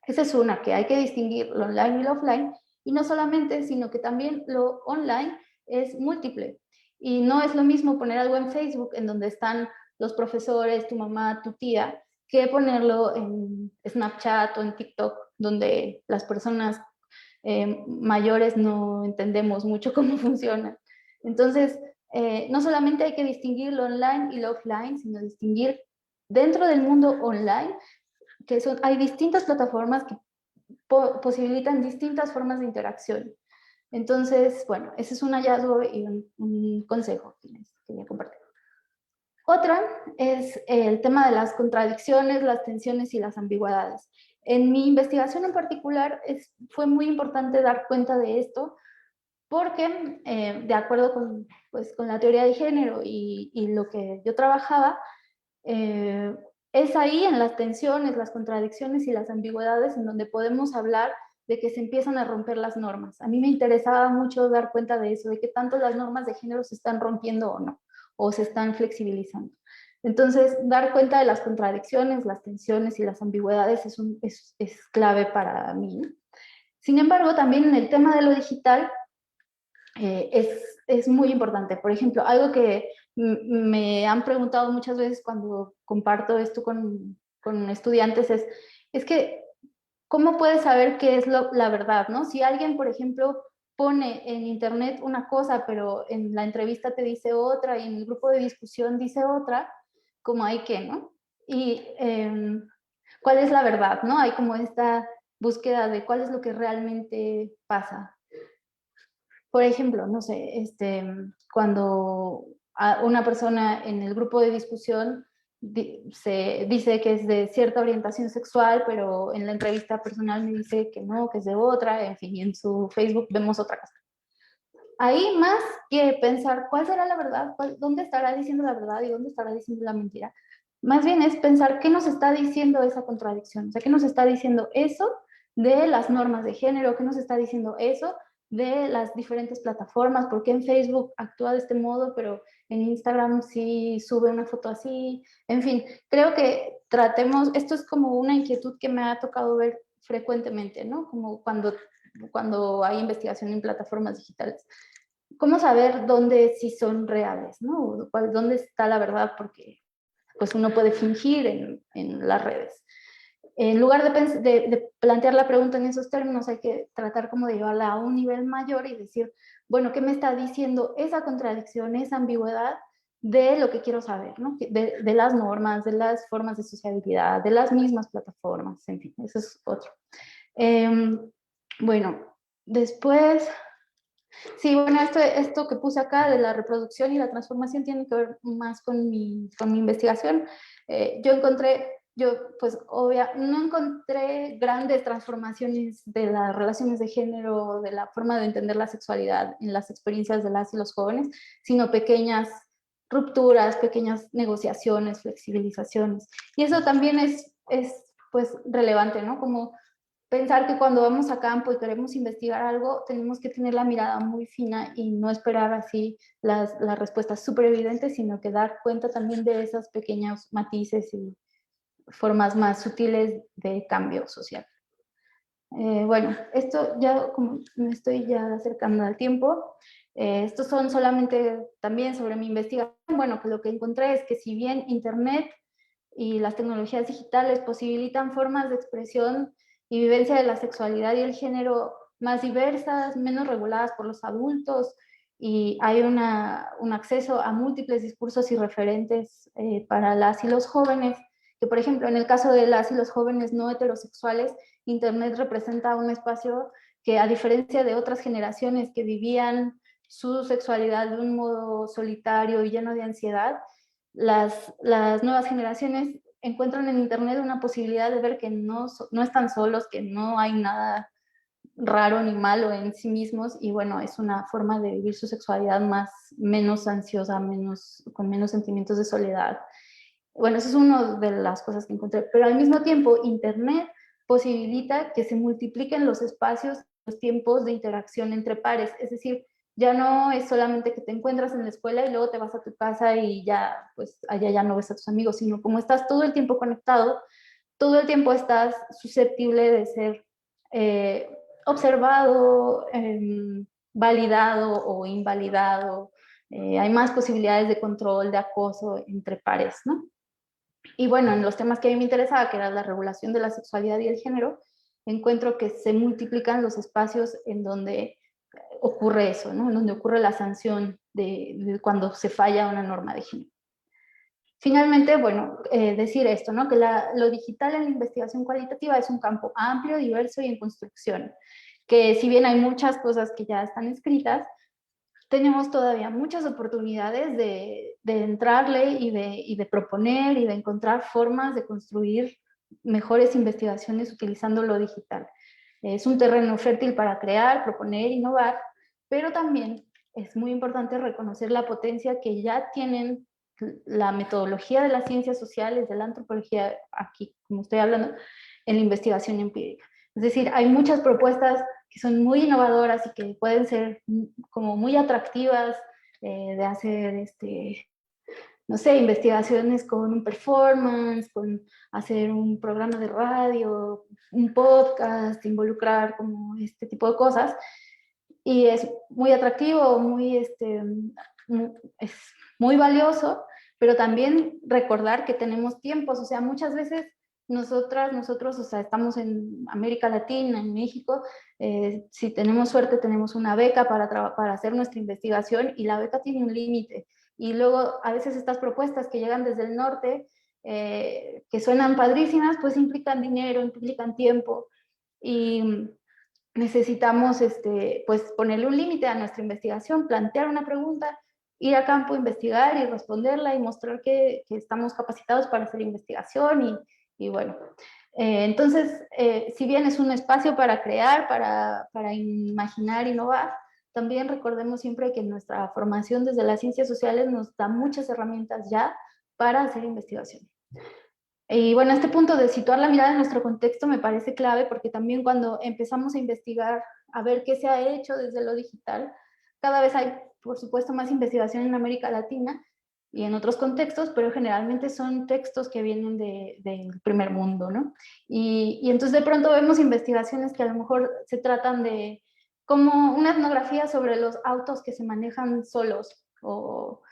Esa es una, que hay que distinguir lo online y lo offline, y no solamente, sino que también lo online es múltiple. Y no es lo mismo poner algo en Facebook, en donde están los profesores, tu mamá, tu tía, que ponerlo en Snapchat o en TikTok, donde las personas mayores no entendemos mucho cómo funciona. Entonces, no solamente hay que distinguir lo online y lo offline, sino distinguir dentro del mundo online hay distintas plataformas que posibilitan distintas formas de interacción. Entonces, bueno, ese es un hallazgo y un consejo que les quería compartir. Otra es el tema de las contradicciones, las tensiones y las ambigüedades. En mi investigación en particular fue muy importante dar cuenta de esto porque de acuerdo con, pues, con la teoría de género y lo que yo trabajaba, eh, es ahí en las tensiones, las contradicciones y las ambigüedades en donde podemos hablar de que se empiezan a romper las normas. A mí me interesaba mucho dar cuenta de eso, de que tanto las normas de género se están rompiendo o no, o se están flexibilizando. Entonces, dar cuenta de las contradicciones, las tensiones y las ambigüedades es clave para mí. Sin embargo, también en el tema de lo digital, es muy importante. Por ejemplo, algo que me han preguntado muchas veces cuando comparto esto con estudiantes es que, ¿cómo puedes saber qué es la verdad? ¿No? Si alguien, por ejemplo, pone en internet una cosa, pero en la entrevista te dice otra y en el grupo de discusión dice otra, como hay que, ¿no? Y cuál es la verdad, ¿no? Hay como esta búsqueda de cuál es lo que realmente pasa. Por ejemplo, no sé, cuando una persona en el grupo de discusión se dice que es de cierta orientación sexual, pero en la entrevista personal me dice que no, que es de otra, en fin, y en su Facebook vemos otra cosa. Ahí más que pensar cuál será la verdad, dónde estará diciendo la verdad y dónde estará diciendo la mentira, más bien es pensar qué nos está diciendo esa contradicción, o sea, qué nos está diciendo eso de las normas de género, qué nos está diciendo eso de las diferentes plataformas, porque en Facebook actúa de este modo, pero en Instagram sí sube una foto así, en fin, creo que tratemos, esto es como una inquietud que me ha tocado ver frecuentemente, ¿no? Como cuando hay investigación en plataformas digitales. ¿Cómo saber dónde sí son reales, ¿no? ¿Dónde está la verdad? Porque pues uno puede fingir en las redes. En lugar de plantear la pregunta en esos términos, hay que tratar como de llevarla a un nivel mayor y decir, bueno, ¿qué me está diciendo esa contradicción, esa ambigüedad de lo que quiero saber, ¿no? De las normas, de las formas de sociabilidad, de las mismas plataformas, en fin, eso es otro. Bueno, después, sí, bueno, esto que puse acá de la reproducción y la transformación tiene que ver más con mi investigación. Yo pues no encontré grandes transformaciones de las relaciones de género, de la forma de entender la sexualidad en las experiencias de las y los jóvenes, sino pequeñas rupturas, pequeñas negociaciones, flexibilizaciones. Y eso también es pues relevante, ¿no? Como pensar que cuando vamos a campo y queremos investigar algo, tenemos que tener la mirada muy fina y no esperar así las respuestas súper evidentes, sino que dar cuenta también de esos pequeños matices y formas más sutiles de cambio social. Bueno, esto ya como me estoy ya acercando al tiempo, estos son solamente también sobre mi investigación. Bueno, que lo que encontré es que si bien Internet y las tecnologías digitales posibilitan formas de expresión y vivencia de la sexualidad y el género más diversas, menos reguladas por los adultos, y hay un acceso a múltiples discursos y referentes para las y los jóvenes, que por ejemplo en el caso de las y los jóvenes no heterosexuales, Internet representa un espacio que, a diferencia de otras generaciones que vivían su sexualidad de un modo solitario y lleno de ansiedad, las nuevas generaciones encuentran en Internet una posibilidad de ver que no están solos, que no hay nada raro ni malo en sí mismos, y bueno, es una forma de vivir su sexualidad menos ansiosa, con menos sentimientos de soledad. Bueno, eso es una de las cosas que encontré, pero al mismo tiempo Internet posibilita que se multipliquen los espacios, los tiempos de interacción entre pares, es decir, ya no es solamente que te encuentras en la escuela y luego te vas a tu casa y ya, pues allá ya no ves a tus amigos, sino como estás todo el tiempo conectado, todo el tiempo estás susceptible de ser eh, observado, validado o invalidado. Hay más posibilidades de control, de acoso entre pares, ¿no? Y bueno, en los temas que a mí me interesaba, que era la regulación de la sexualidad y el género, encuentro que se multiplican los espacios en donde ocurre eso, ¿no? En donde ocurre la sanción de cuando se falla una norma de género. Finalmente, bueno, decir esto, ¿no? Que lo digital en la investigación cualitativa es un campo amplio, diverso y en construcción, que si bien hay muchas cosas que ya están escritas, tenemos todavía muchas oportunidades de entrarle y de proponer y de encontrar formas de construir mejores investigaciones utilizando lo digital. Es un terreno fértil para crear, proponer, innovar, pero también es muy importante reconocer la potencia que ya tienen la metodología de las ciencias sociales, de la antropología, aquí, como estoy hablando, en la investigación empírica. Es decir, hay muchas propuestas que son muy innovadoras y que pueden ser como muy atractivas, de hacer, no sé, investigaciones con un performance, con hacer un programa de radio, un podcast, involucrar como este tipo de cosas. Y es muy atractivo, es muy valioso, pero también recordar que tenemos tiempos, o sea, muchas veces nosotros, o sea, estamos en América Latina, en México, si tenemos suerte tenemos una beca para hacer nuestra investigación y la beca tiene un límite. Y luego a veces estas propuestas que llegan desde el norte, que suenan padrísimas, pues implican dinero, implican tiempo y necesitamos pues ponerle un límite a nuestra investigación, plantear una pregunta, ir a campo, investigar y responderla y mostrar que estamos capacitados para hacer investigación y bueno. Entonces, si bien es un espacio para crear, para imaginar, innovar, también recordemos siempre que nuestra formación desde las ciencias sociales nos da muchas herramientas ya para hacer investigación. Y bueno, este punto de situar la mirada en nuestro contexto me parece clave porque también cuando empezamos a investigar, a ver qué se ha hecho desde lo digital, cada vez hay, por supuesto, más investigación en América Latina y en otros contextos, pero generalmente son textos que vienen del primer mundo, ¿no? Y entonces de pronto vemos investigaciones que a lo mejor se tratan de como una etnografía sobre los autos que se manejan solos o,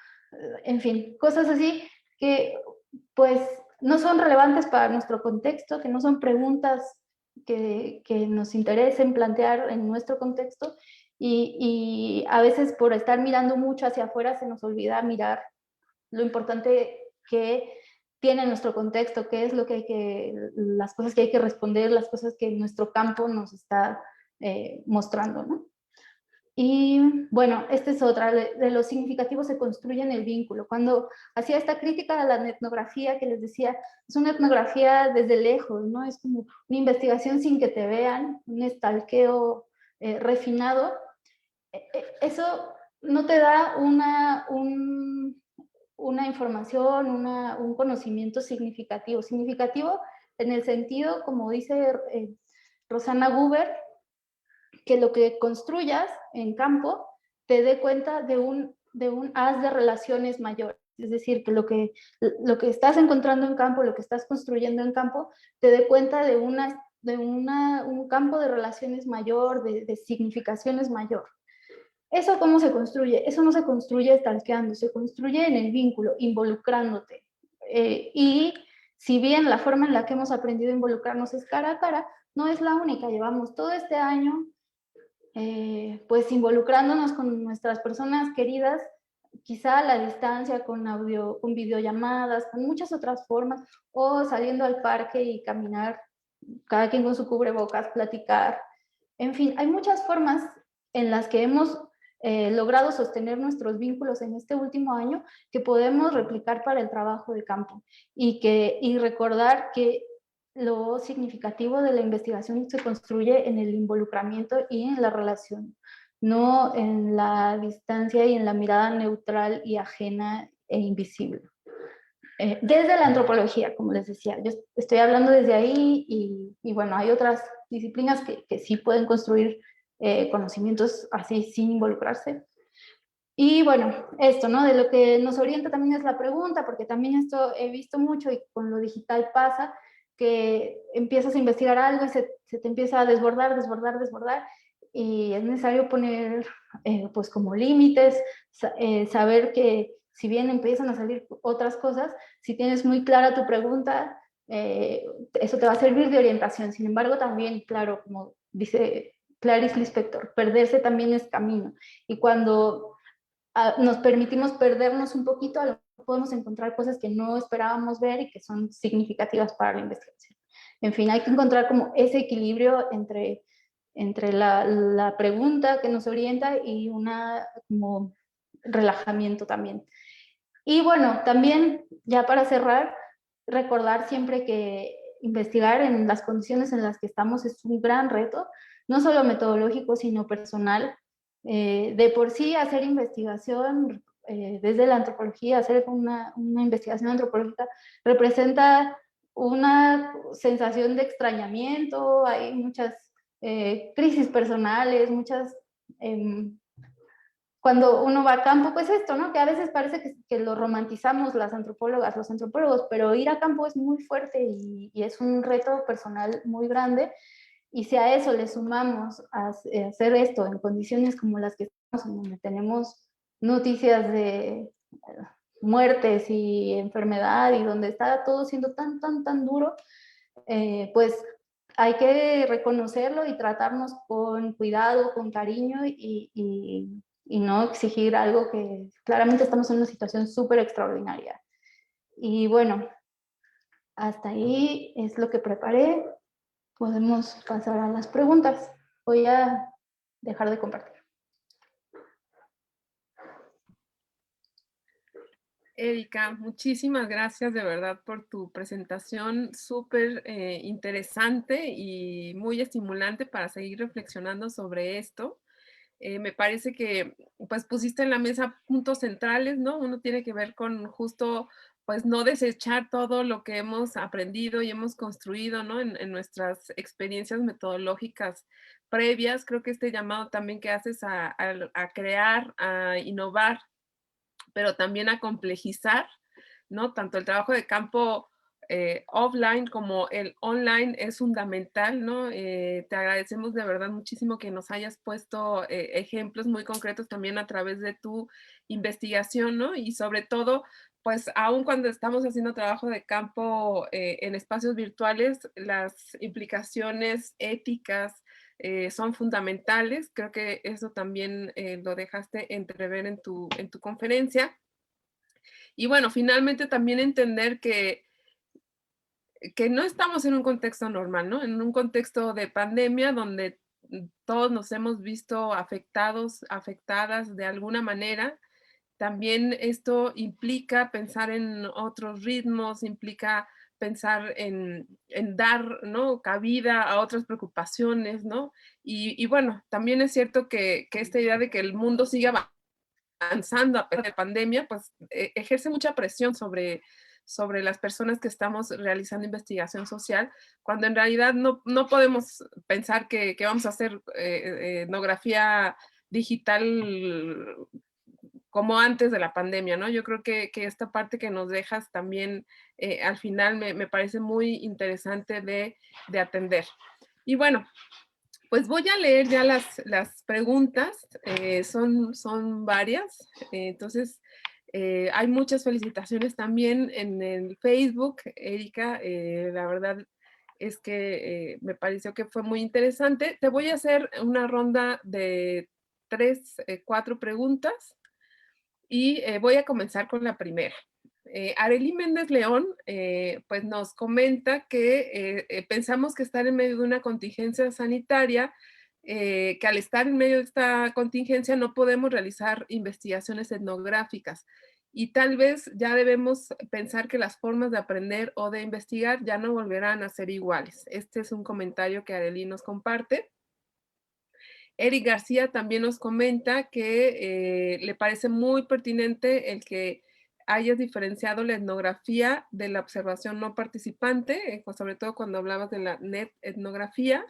en fin, cosas así que pues no son relevantes para nuestro contexto, que no son preguntas que nos interesen plantear en nuestro contexto y a veces por estar mirando mucho hacia afuera se nos olvida mirar lo importante que tiene nuestro contexto, qué es lo que las cosas que hay que responder, las cosas que nuestro campo nos está mostrando, ¿no? Y bueno, esta es otra, de lo significativo se construye en el vínculo. Cuando hacía esta crítica a la etnografía que les decía, es una etnografía desde lejos, ¿no? Es como una investigación sin que te vean, un estalqueo refinado. Eso no te da una información, un conocimiento significativo. Significativo en el sentido, como dice Rosana Guber, que lo que construyas en campo te dé cuenta de un haz de relaciones mayor. Es decir, que lo que estás encontrando en campo, lo que estás construyendo en campo, te dé cuenta de un campo de relaciones mayor, de significaciones mayor. ¿Eso cómo se construye? Eso no se construye stalkeando, se construye en el vínculo, involucrándote. Y si bien la forma en la que hemos aprendido a involucrarnos es cara a cara, no es la única. Llevamos todo este año pues involucrándonos con nuestras personas queridas, quizá a la distancia, con audio, con videollamadas, con muchas otras formas, o saliendo al parque y caminar, cada quien con su cubrebocas, platicar. En fin, hay muchas formas en las que hemos logrado sostener nuestros vínculos en este último año que podemos replicar para el trabajo de campo y recordar que lo significativo de la investigación se construye en el involucramiento y en la relación, no en la distancia y en la mirada neutral y ajena e invisible. Desde la antropología, como les decía, yo estoy hablando desde ahí y bueno, hay otras disciplinas que sí pueden construir conocimientos así sin involucrarse. Y bueno, esto, ¿no? De lo que nos orienta también es la pregunta, porque también esto he visto mucho y con lo digital pasa, que empiezas a investigar algo y se te empieza a desbordar, desbordar, desbordar, y es necesario poner pues como límites, saber que si bien empiezan a salir otras cosas, si tienes muy clara tu pregunta, eso te va a servir de orientación. Sin embargo, también, claro, como dice Clarice Lispector, perderse también es camino. Y cuando nos permitimos perdernos un poquito, a lo mejor podemos encontrar cosas que no esperábamos ver y que son significativas para la investigación. En fin, hay que encontrar como ese equilibrio entre la pregunta que nos orienta y una como relajamiento también. Y bueno, también ya para cerrar, recordar siempre que investigar en las condiciones en las que estamos es un gran reto, no solo metodológico, sino personal. De por sí, hacer investigación desde la antropología, hacer una investigación antropológica representa una sensación de extrañamiento, hay muchas crisis personales, muchas... cuando uno va a campo, pues esto, ¿no? Que a veces parece que lo romantizamos las antropólogas, los antropólogos, pero ir a campo es muy fuerte y es un reto personal muy grande. Y si a eso le sumamos a hacer esto en condiciones como las que estamos, en donde tenemos noticias de muertes y enfermedad y donde está todo siendo tan duro, pues hay que reconocerlo y tratarnos con cuidado, con cariño y no exigir algo que claramente estamos en una situación súper extraordinaria. Y bueno, hasta ahí es lo que preparé. Podemos pasar a las preguntas. Voy a dejar de compartir. Erika, muchísimas gracias de verdad por tu presentación súper interesante y muy estimulante para seguir reflexionando sobre esto. Me parece que pues pusiste en la mesa puntos centrales, ¿no? Uno tiene que ver con justo pues no desechar todo lo que hemos aprendido y hemos construido, ¿no? En nuestras experiencias metodológicas previas. Creo que este llamado también que haces a crear, a innovar, pero también a complejizar, ¿no? Tanto el trabajo de campo offline como el online es fundamental, ¿no? Te agradecemos de verdad muchísimo que nos hayas puesto ejemplos muy concretos también a través de tu investigación, ¿no? Y sobre todo, pues aun cuando estamos haciendo trabajo de campo en espacios virtuales, las implicaciones éticas son fundamentales. Creo que eso también lo dejaste entrever en tu conferencia. Y bueno, finalmente también entender que no estamos en un contexto normal, ¿no? En un contexto de pandemia donde todos nos hemos visto afectados, afectadas de alguna manera. También esto implica pensar en otros ritmos, implica pensar en dar, ¿no? Cabida a otras preocupaciones, ¿no? Y bueno, también es cierto que esta idea de que el mundo siga avanzando a pesar de pandemia, pues ejerce mucha presión sobre las personas que estamos realizando investigación social, cuando en realidad no podemos pensar que vamos a hacer etnografía digital como antes de la pandemia, ¿no? Yo creo que esta parte que nos dejas también al final me parece muy interesante de atender. Y bueno, pues voy a leer ya las preguntas, son varias, entonces hay muchas felicitaciones también en el Facebook, Erika, la verdad es que me pareció que fue muy interesante. Te voy a hacer una ronda de 3, 4 preguntas y voy a comenzar con la primera. Arely Méndez León, pues nos comenta que pensamos que estar en medio de una contingencia sanitaria, que al estar en medio de esta contingencia no podemos realizar investigaciones etnográficas y tal vez ya debemos pensar que las formas de aprender o de investigar ya no volverán a ser iguales. Este es un comentario que Arely nos comparte. Eric García también nos comenta que le parece muy pertinente el que hayas diferenciado la etnografía de la observación no participante, sobre todo cuando hablabas de la net etnografía.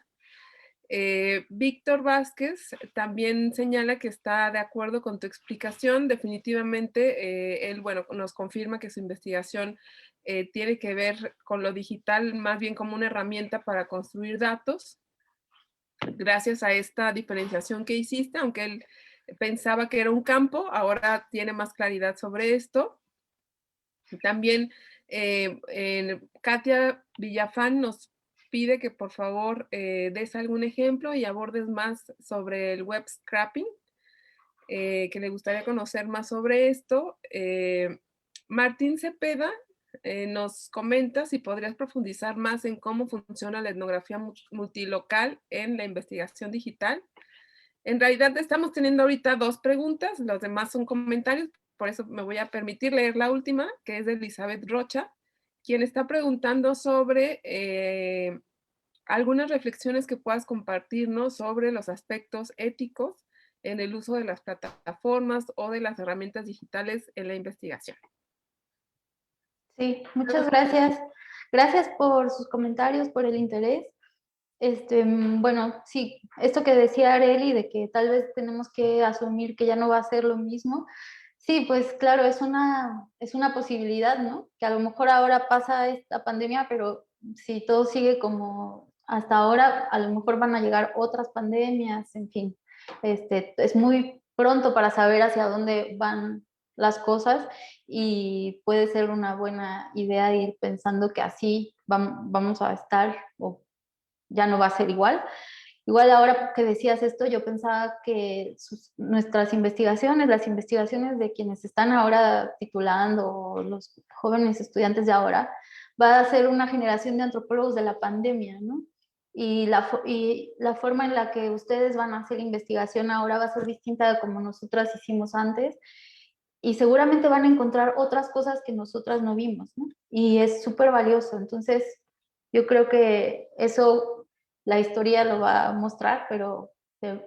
Víctor Vázquez también señala que está de acuerdo con tu explicación. Definitivamente, él, bueno, nos confirma que su investigación tiene que ver con lo digital, más bien como una herramienta para construir datos. Gracias a esta diferenciación que hiciste, aunque él pensaba que era un campo, ahora tiene más claridad sobre esto. También Katia Villafán nos pide que por favor des algún ejemplo y abordes más sobre el web scrapping, que le gustaría conocer más sobre esto. Martín Cepeda nos comenta si podrías profundizar más en cómo funciona la etnografía multilocal en la investigación digital. En realidad estamos teniendo ahorita 2 preguntas, los demás son comentarios, por eso me voy a permitir leer la última, que es de Elizabeth Rocha, quien está preguntando sobre algunas reflexiones que puedas compartirnos sobre los aspectos éticos en el uso de las plataformas o de las herramientas digitales en la investigación. Sí, muchas gracias. Gracias por sus comentarios, por el interés. Bueno, sí, esto que decía Areli de que tal vez tenemos que asumir que ya no va a ser lo mismo. Sí, pues claro, es una posibilidad, ¿no? Que a lo mejor ahora pasa esta pandemia, pero si todo sigue como hasta ahora, a lo mejor van a llegar otras pandemias, en fin. Es muy pronto para saber hacia dónde van las cosas y puede ser una buena idea ir pensando que así vamos a estar o ya no va a ser igual. Igual ahora que decías esto, yo pensaba que nuestras investigaciones, las investigaciones de quienes están ahora titulando, o los jóvenes estudiantes de ahora, va a ser una generación de antropólogos de la pandemia, ¿no? Y la forma en la que ustedes van a hacer investigación ahora va a ser distinta de como nosotras hicimos antes, y seguramente van a encontrar otras cosas que nosotras no vimos, ¿no? Y es súper valioso. Entonces, yo creo que eso la historia lo va a mostrar, pero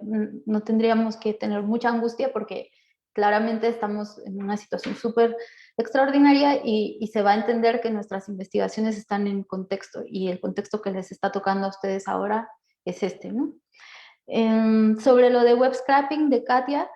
no tendríamos que tener mucha angustia porque claramente estamos en una situación súper extraordinaria y se va a entender que nuestras investigaciones están en contexto y el contexto que les está tocando a ustedes ahora es este, ¿no? Sobre lo de web scraping de Katia,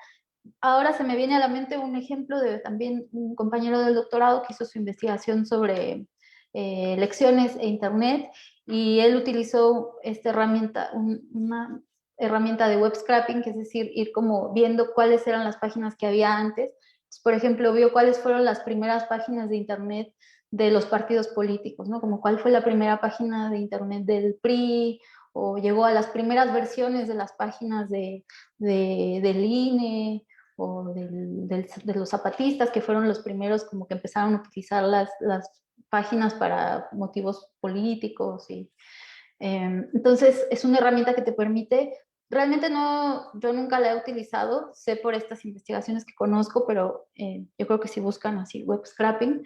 ahora se me viene a la mente un ejemplo de también un compañero del doctorado que hizo su investigación sobre lecciones e internet y él utilizó esta herramienta, una herramienta de web scraping, que es decir, ir como viendo cuáles eran las páginas que había antes. Entonces, por ejemplo, vio cuáles fueron las primeras páginas de internet de los partidos políticos, ¿no? Como cuál fue la primera página de internet del PRI, o llegó a las primeras versiones de las páginas del INE, o de los zapatistas, que fueron los primeros como que empezaron a utilizar las páginas para motivos políticos. Entonces es una herramienta que te permite, realmente no, yo nunca la he utilizado, sé por estas investigaciones que conozco, pero yo creo que si buscan así web scraping,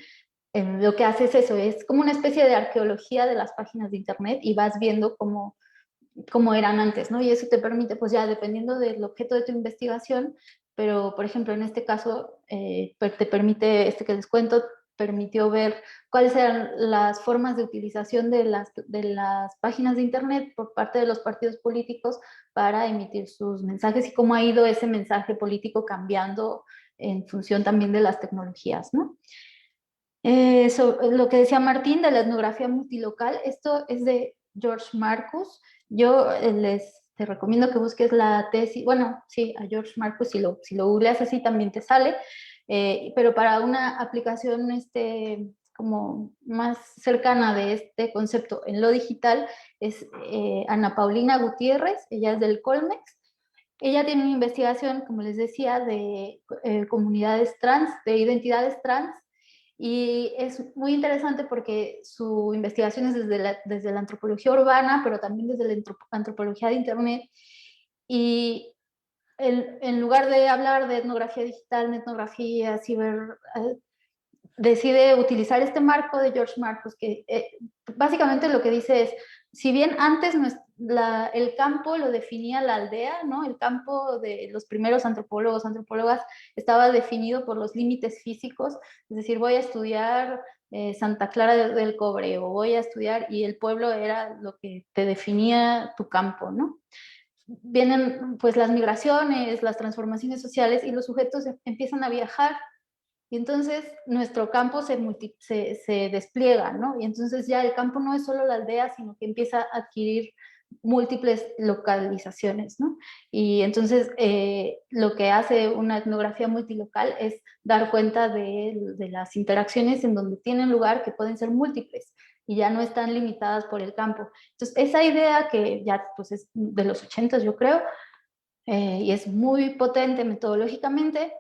lo que hace es eso, es como una especie de arqueología de las páginas de internet y vas viendo cómo eran antes, ¿no? Y eso te permite, pues ya dependiendo del objeto de tu investigación, pero por ejemplo en este caso te permite, que les cuento, permitió ver cuáles eran las formas de utilización de las páginas de internet por parte de los partidos políticos para emitir sus mensajes y cómo ha ido ese mensaje político cambiando en función también de las tecnologías, ¿no? Lo que decía Martín de la etnografía multilocal, esto es de George Marcus. Yo te recomiendo que busques la tesis, bueno, sí, a George Marcus, si lo googleas así también te sale, pero para una aplicación como más cercana de este concepto en lo digital es Ana Paulina Gutiérrez, ella es del Colmex. Ella tiene una investigación, como les decía, de comunidades trans, de identidades trans, y es muy interesante porque su investigación es desde la antropología urbana, pero también desde la antropología de Internet. Y en lugar de hablar de etnografía digital, de etnografía ciber, decide utilizar este marco de George Marcus, que básicamente lo que dice es, si bien antes el campo lo definía la aldea, ¿no? El campo de los primeros antropólogos, antropólogas, estaba definido por los límites físicos, es decir, voy a estudiar Santa Clara del Cobre, o voy a estudiar, y el pueblo era lo que te definía tu campo, ¿no? Vienen pues las migraciones, las transformaciones sociales, y los sujetos empiezan a viajar, y entonces nuestro campo se despliega, ¿no? Y entonces ya el campo no es solo la aldea, sino que empieza a adquirir múltiples localizaciones, ¿no? Y entonces lo que hace una etnografía multilocal es dar cuenta de las interacciones en donde tienen lugar, que pueden ser múltiples y ya no están limitadas por el campo. Entonces esa idea, que ya pues es de los 80, yo creo, y es muy potente metodológicamente,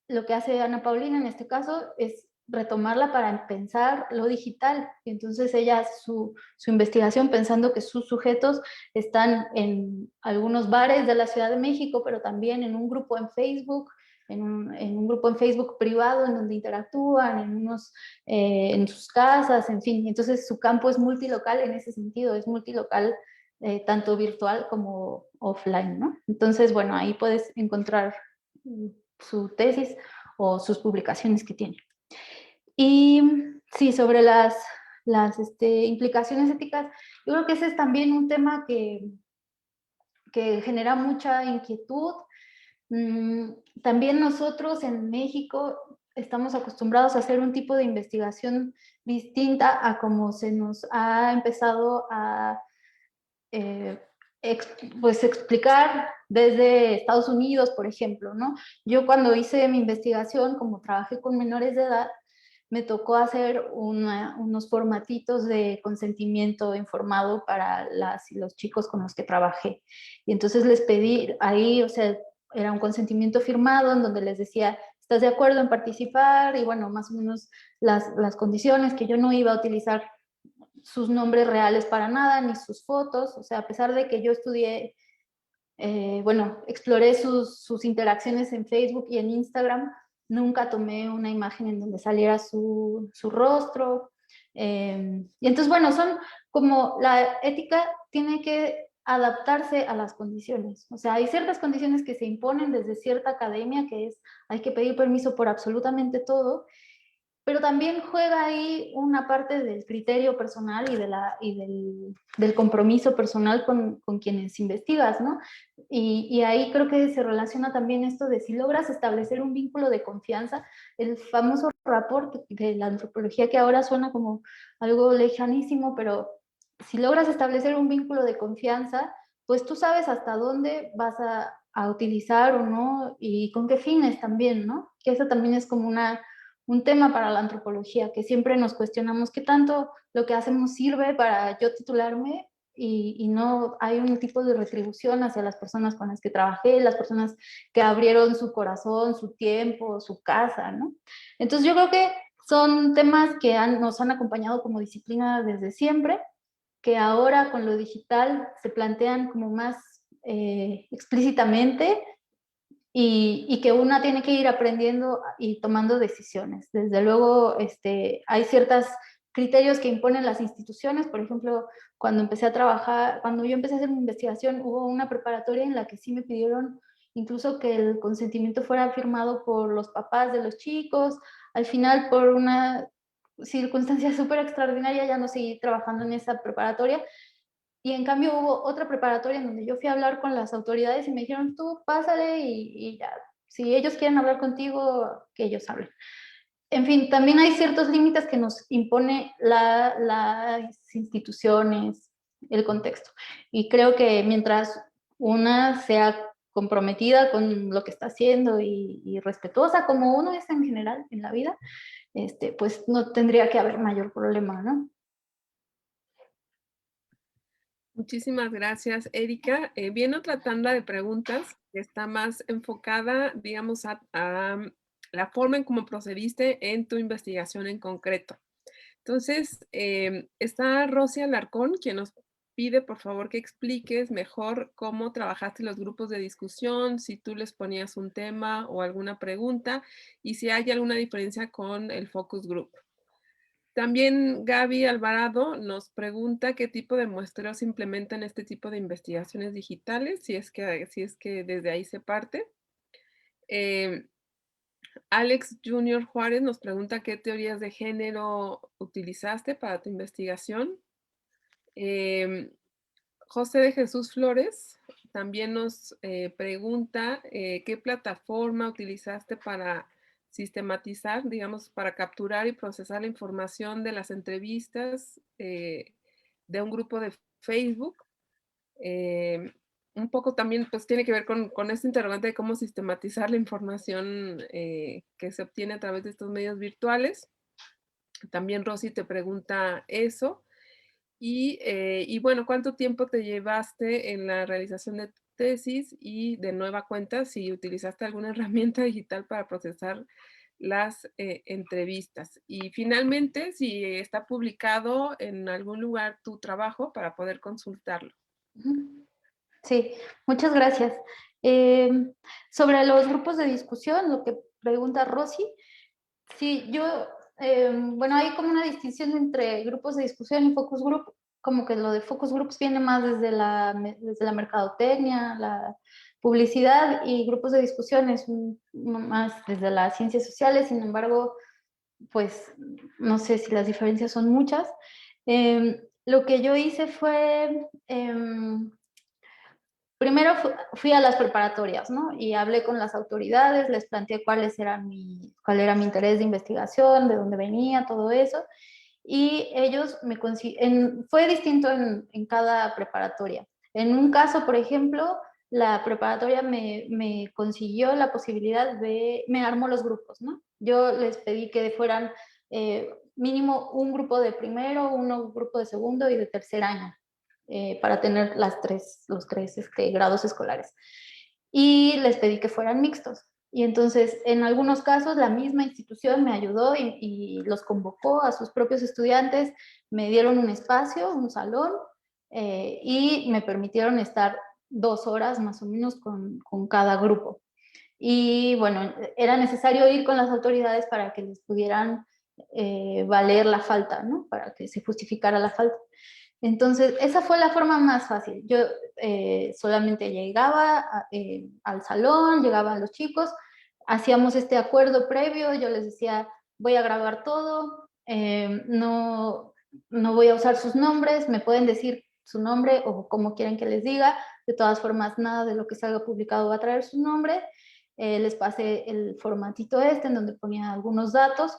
lo que hace Ana Paulina en este caso es retomarla para pensar lo digital. Y entonces ella, su investigación, pensando que sus sujetos están en algunos bares de la Ciudad de México, pero también en un grupo en Facebook, en un grupo en Facebook privado en donde interactúan, en sus casas, en fin. Entonces su campo es multilocal en ese sentido, es multilocal tanto virtual como offline, ¿no? Entonces, bueno, ahí puedes encontrar su tesis o sus publicaciones que tiene. Y sí, sobre las implicaciones éticas, yo creo que ese es también un tema que genera mucha inquietud. También nosotros en México estamos acostumbrados a hacer un tipo de investigación distinta a como se nos ha empezado a pues explicar desde Estados Unidos, por ejemplo, ¿no? Yo cuando hice mi investigación, como trabajé con menores de edad, me tocó hacer unos formatitos de consentimiento informado para las y los chicos con los que trabajé. Y entonces les pedí ahí, o sea, era un consentimiento firmado en donde les decía, ¿estás de acuerdo en participar? Y bueno, más o menos las condiciones, que yo no iba a utilizar sus nombres reales para nada, ni sus fotos, o sea, a pesar de que yo estudié, bueno, exploré sus interacciones en Facebook y en Instagram, nunca tomé una imagen en donde saliera su rostro. Y entonces, bueno, son como la ética tiene que adaptarse a las condiciones. O sea, hay ciertas condiciones que se imponen desde cierta academia, que es, hay que pedir permiso por absolutamente todo, pero también juega ahí una parte del criterio personal del compromiso personal con quienes investigas, ¿no? Y ahí creo que se relaciona también esto de si logras establecer un vínculo de confianza, el famoso rapport de la antropología que ahora suena como algo lejanísimo, pero si logras establecer un vínculo de confianza, pues tú sabes hasta dónde vas a utilizar o no y con qué fines también, ¿no? Que eso también es como un tema para la antropología, que siempre nos cuestionamos qué tanto lo que hacemos sirve para yo titularme y no hay un tipo de retribución hacia las personas con las que trabajé, las personas que abrieron su corazón, su tiempo, su casa, ¿no? Entonces yo creo que son temas que nos han acompañado como disciplina desde siempre, que ahora con lo digital se plantean como más explícitamente y que una tiene que ir aprendiendo y tomando decisiones. Desde luego, hay ciertos criterios que imponen las instituciones. Por ejemplo, cuando empecé a trabajar, cuando yo empecé a hacer mi investigación, hubo una preparatoria en la que sí me pidieron incluso que el consentimiento fuera firmado por los papás de los chicos. Al final, por una circunstancia súper extraordinaria, ya no seguí trabajando en esa preparatoria, y en cambio hubo otra preparatoria en donde yo fui a hablar con las autoridades y me dijeron, tú pásale y ya, si ellos quieren hablar contigo, que ellos hablen. En fin, también hay ciertos límites que nos impone las instituciones, el contexto. Y creo que mientras una sea comprometida con lo que está haciendo y respetuosa, como uno es en general en la vida, pues no tendría que haber mayor problema, ¿no? Muchísimas gracias, Erika. Viene otra tanda de preguntas que está más enfocada, digamos, a la forma en cómo procediste en tu investigación en concreto. Entonces, está Rosy Alarcón, quien nos pide, por favor, que expliques mejor cómo trabajaste los grupos de discusión, si tú les ponías un tema o alguna pregunta, y si hay alguna diferencia con el focus group. También Gaby Alvarado nos pregunta qué tipo de muestreo se implementa en este tipo de investigaciones digitales, si es que desde ahí se parte. Em, Alex Junior Juárez nos pregunta qué teorías de género utilizaste para tu investigación. Em, José de Jesús Flores también nos pregunta qué plataforma utilizaste para sistematizar, digamos, para capturar y procesar la información de las entrevistas de un grupo de Facebook. Eh, un poco también pues tiene que ver con este interrogante de cómo sistematizar la información que se obtiene a través de estos medios virtuales. También Rosy te pregunta eso. Y bueno, ¿cuánto tiempo te llevaste en la realización de tu tesis? Y de nueva cuenta, si utilizaste alguna herramienta digital para procesar las entrevistas. Y finalmente, si está publicado en algún lugar tu trabajo para poder consultarlo. Sí, muchas gracias. Sobre los grupos de discusión, lo que pregunta Rosy, sí, yo, bueno, hay como una distinción entre grupos de discusión y focus group. como que lo de focus groups viene más desde la mercadotecnia, la publicidad, y grupos de discusión es más desde las ciencias sociales. Sin embargo, pues no sé si las diferencias son muchas. Lo que yo hice fue, primero fui a las preparatorias, ¿no? Y hablé con las autoridades, les planteé cuál era mi interés de investigación, de dónde venía, todo eso. Y ellos fue distinto en cada preparatoria. En un caso, por ejemplo, la preparatoria me consiguió la posibilidad me armó los grupos, ¿no? Yo les pedí que fueran mínimo un grupo de primero, un grupo de segundo y de tercer año, para tener los tres grados escolares. Y les pedí que fueran mixtos. Y entonces, en algunos casos, la misma institución me ayudó y los convocó a sus propios estudiantes, me dieron un espacio, un salón, y me permitieron estar 2 horas más o menos con cada grupo. Y bueno, era necesario ir con las autoridades para que les pudieran valer la falta, ¿no? Para que se justificara la falta. Entonces, esa fue la forma más fácil. Yo solamente llegaba al salón, llegaban los chicos, hacíamos este acuerdo previo, yo les decía, voy a grabar todo, no voy a usar sus nombres, me pueden decir su nombre o como quieren que les diga. De todas formas, nada de lo que salga publicado va a traer su nombre. Les pasé el formatito en donde ponía algunos datos.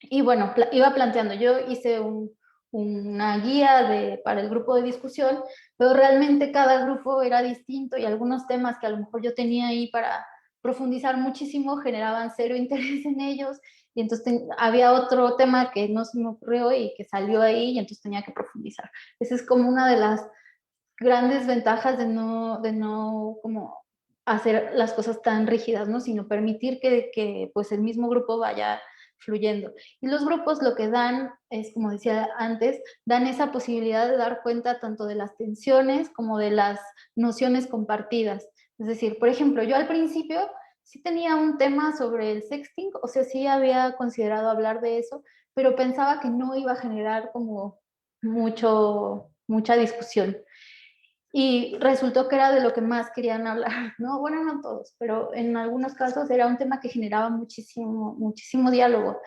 Y bueno, iba planteando, yo hice una guía para el grupo de discusión, pero realmente cada grupo era distinto y algunos temas que a lo mejor yo tenía ahí para profundizar muchísimo generaban cero interés en ellos, y entonces había otro tema que no se me ocurrió y que salió ahí, y entonces tenía que profundizar. Esa es como una de las grandes ventajas de no como hacer las cosas tan rígidas, ¿no? Sino permitir que pues el mismo grupo vaya fluyendo. Y los grupos lo que dan es, como decía antes, dan esa posibilidad de dar cuenta tanto de las tensiones como de las nociones compartidas. Es decir, por ejemplo, yo al principio sí tenía un tema sobre el sexting, o sea, sí había considerado hablar de eso, pero pensaba que no iba a generar como mucha discusión. Y resultó que era de lo que más querían hablar, ¿no? Bueno, no todos, pero en algunos casos era un tema que generaba muchísimo, muchísimo diálogo.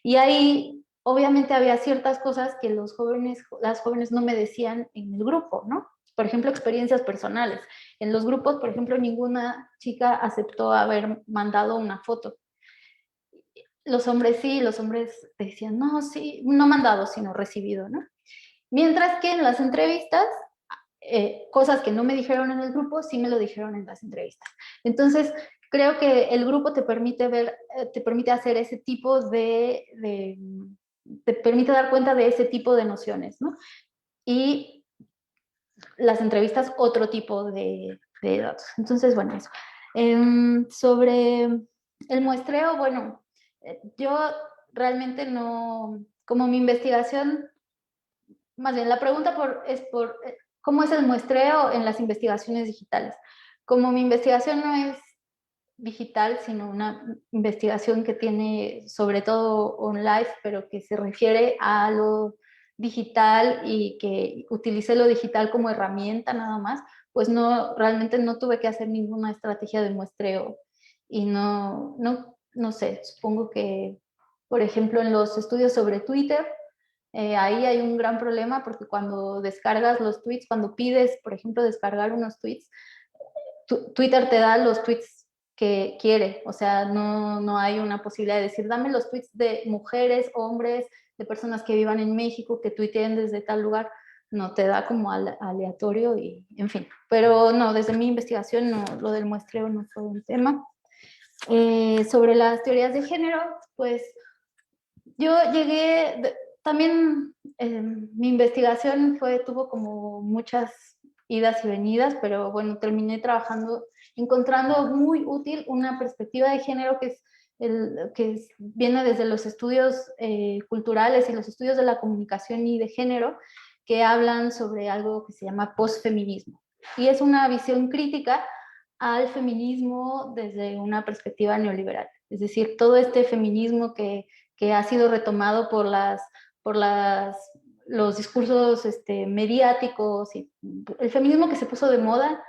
Y ahí, obviamente, había ciertas cosas que las jóvenes no me decían en el grupo, ¿no? Por ejemplo, experiencias personales. En los grupos, por ejemplo, ninguna chica aceptó haber mandado una foto. Los hombres sí, los hombres decían, no, sí, no mandado, sino recibido, ¿no? Mientras que en las entrevistas, cosas que no me dijeron en el grupo, sí me lo dijeron en las entrevistas. Entonces, creo que el grupo te permite te permite hacer ese tipo te permite dar cuenta de ese tipo de nociones, ¿no? Y las entrevistas, otro tipo de datos. Entonces, bueno, eso. Sobre el muestreo, bueno, yo realmente no, como mi investigación, más bien la pregunta es por cómo es el muestreo en las investigaciones digitales. Como mi investigación no es digital, sino una investigación que tiene sobre todo online, pero que se refiere a lo digital y que utilice lo digital como herramienta nada más, pues no, realmente no tuve que hacer ninguna estrategia de muestreo. Y no sé, supongo que, por ejemplo, en los estudios sobre Twitter, ahí hay un gran problema porque cuando descargas los tweets, cuando pides, por ejemplo, descargar unos tweets, Twitter te da los tweets que quiere, o sea, no hay una posibilidad de decir, dame los tweets de mujeres, hombres, de personas que vivan en México, que tuiteen desde tal lugar. No, te da como aleatorio y, en fin. Pero no, desde mi investigación, no, lo del muestreo no fue un tema. Sobre las teorías de género, pues yo también mi investigación tuvo como muchas idas y venidas, pero bueno, terminé encontrando muy útil una perspectiva de género viene desde los estudios culturales y los estudios de la comunicación y de género, que hablan sobre algo que se llama posfeminismo. Y es una visión crítica al feminismo desde una perspectiva neoliberal. Es decir, todo este feminismo que ha sido retomado por las los discursos mediáticos y el feminismo que se puso de moda,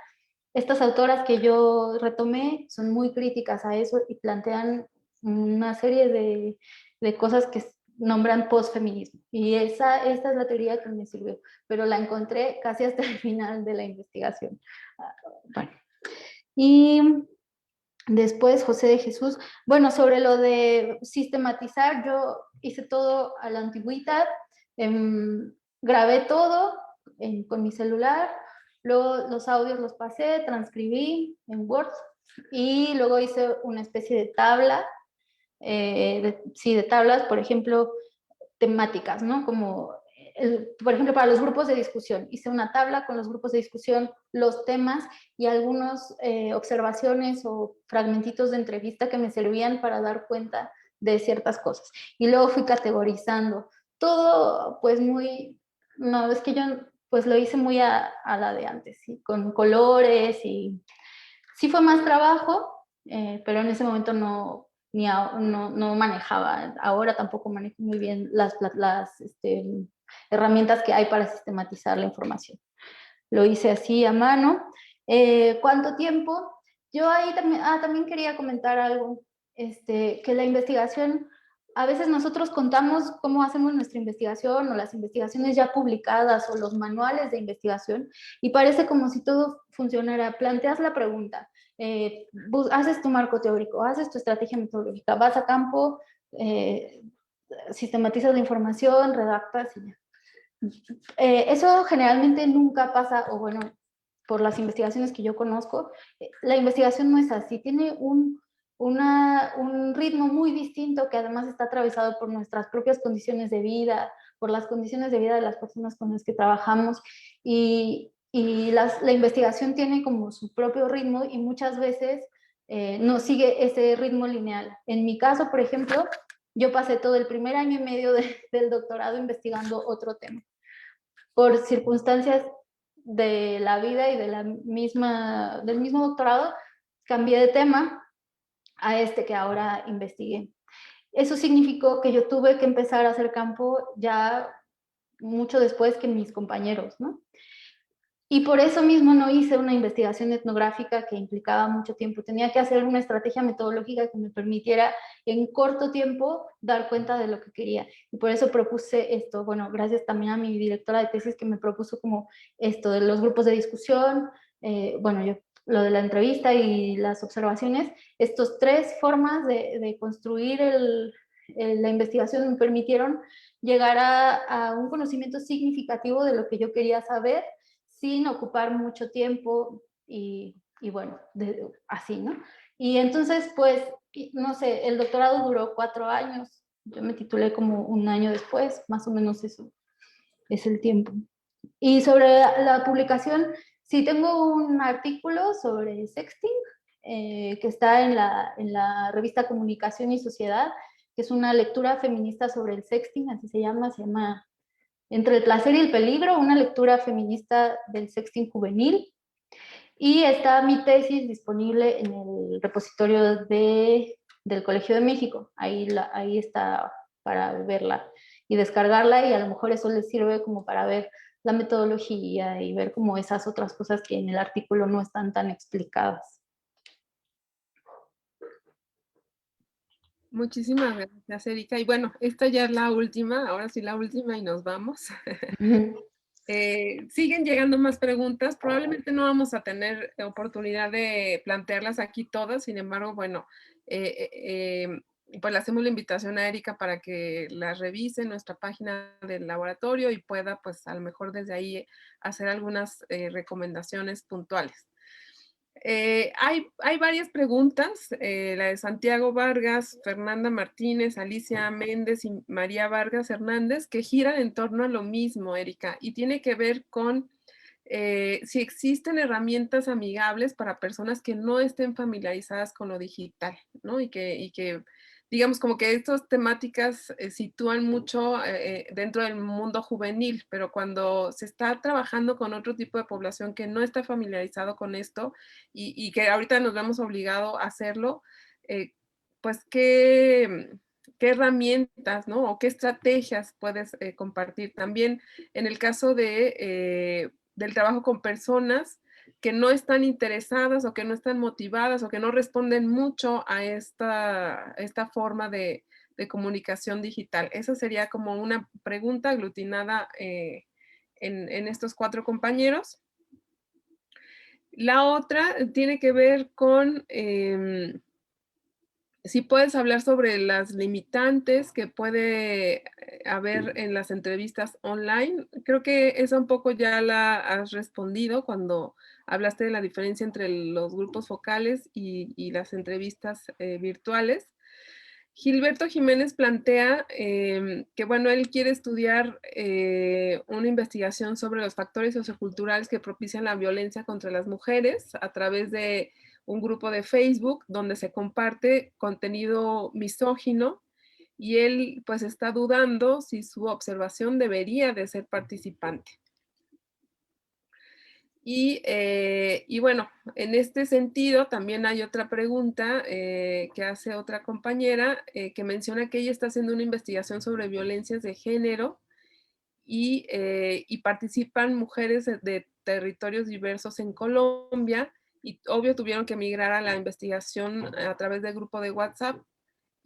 estas autoras que yo retomé son muy críticas a eso y plantean una serie de cosas que nombran postfeminismo. Y esta es la teoría que me sirvió, pero la encontré casi hasta el final de la investigación. Bueno, y después José de Jesús, bueno, sobre lo de sistematizar, yo hice todo a la antigüita, grabé todo con mi celular, luego los audios los pasé, transcribí en Word y luego hice una especie de tabla, sí, de tablas, por ejemplo, temáticas, ¿no? Como, por ejemplo, para los grupos de discusión. Hice una tabla con los grupos de discusión, los temas y algunas observaciones o fragmentitos de entrevista que me servían para dar cuenta de ciertas cosas. Y luego fui categorizando. Todo, pues muy, no, es que yo pues lo hice muy a la de antes, ¿sí? Con colores y sí fue más trabajo, pero en ese momento no manejaba. Ahora tampoco manejo muy bien las herramientas que hay para sistematizar la información. Lo hice así a mano. ¿Cuánto tiempo? Yo ahí también quería comentar algo, que la investigación, a veces nosotros contamos cómo hacemos nuestra investigación o las investigaciones ya publicadas o los manuales de investigación y parece como si todo funcionara. Planteas la pregunta, haces tu marco teórico, haces tu estrategia metodológica, vas a campo, sistematizas la información, redactas y ya. Eso generalmente nunca pasa, o bueno, por las investigaciones que yo conozco, la investigación no es así, tiene un ritmo muy distinto que además está atravesado por nuestras propias condiciones de vida, por las condiciones de vida de las personas con las que trabajamos y la investigación tiene como su propio ritmo y muchas veces no sigue ese ritmo lineal. En mi caso, por ejemplo, yo pasé todo el primer año y medio del doctorado investigando otro tema por circunstancias de la vida y del mismo doctorado, cambié de tema a este que ahora investigué. Eso significó que yo tuve que empezar a hacer campo ya mucho después que mis compañeros, ¿no? Y por eso mismo no hice una investigación etnográfica que implicaba mucho tiempo. Tenía que hacer una estrategia metodológica que me permitiera en corto tiempo dar cuenta de lo que quería. Y por eso propuse esto. Bueno, gracias también a mi directora de tesis que me propuso como esto de los grupos de discusión, bueno, yo lo de la entrevista y las observaciones. Estos tres formas de construir la investigación me permitieron llegar a un conocimiento significativo de lo que yo quería saber sin ocupar mucho tiempo y bueno, así, ¿no? Y entonces, pues, no sé, el doctorado duró 4 años, yo me titulé como un año después, más o menos eso es el tiempo. Y sobre la publicación, sí tengo un artículo sobre sexting, que está en la revista Comunicación y Sociedad, que es una lectura feminista sobre el sexting, así se llama Entre el placer y el peligro, una lectura feminista del sexting juvenil. Y está mi tesis disponible en el repositorio del Colegio de México. Ahí está para verla y descargarla y a lo mejor eso les sirve como para ver la metodología y ver como esas otras cosas que en el artículo no están tan explicadas. Muchísimas gracias, Erika. Y bueno, esta ya es la última, ahora sí la última y nos vamos. Siguen llegando más preguntas, probablemente no vamos a tener oportunidad de plantearlas aquí todas, sin embargo, bueno, pues le hacemos la invitación a Erika para que las revise en nuestra página del laboratorio y pueda, pues a lo mejor desde ahí hacer algunas recomendaciones puntuales. Hay varias preguntas, la de Santiago Vargas, Fernanda Martínez, Alicia Méndez y María Vargas Hernández, que giran en torno a lo mismo, Erika, y tiene que ver con si existen herramientas amigables para personas que no estén familiarizadas con lo digital, ¿no? Y que digamos, como que estas temáticas sitúan mucho dentro del mundo juvenil, pero cuando se está trabajando con otro tipo de población que no está familiarizado con esto y que ahorita nos vemos obligado a hacerlo, pues qué herramientas, ¿no? O qué estrategias puedes compartir. También en el caso del trabajo con personas que no están interesadas o que no están motivadas o que no responden mucho a esta forma de comunicación digital. Esa sería como una pregunta aglutinada en estos 4 compañeros. La otra tiene que ver con si puedes hablar sobre las limitantes que puede haber en las entrevistas online. Creo que esa un poco ya la has respondido cuando hablaste de la diferencia entre los grupos focales y las entrevistas virtuales. Gilberto Jiménez plantea que, bueno, él quiere estudiar una investigación sobre los factores socioculturales que propician la violencia contra las mujeres a través de un grupo de Facebook donde se comparte contenido misógino y él pues está dudando si su observación debería de ser participante. Y bueno, en este sentido también hay otra pregunta que hace otra compañera que menciona que ella está haciendo una investigación sobre violencias de género y participan mujeres de territorios diversos en Colombia y obvio tuvieron que migrar a la investigación a través del grupo de WhatsApp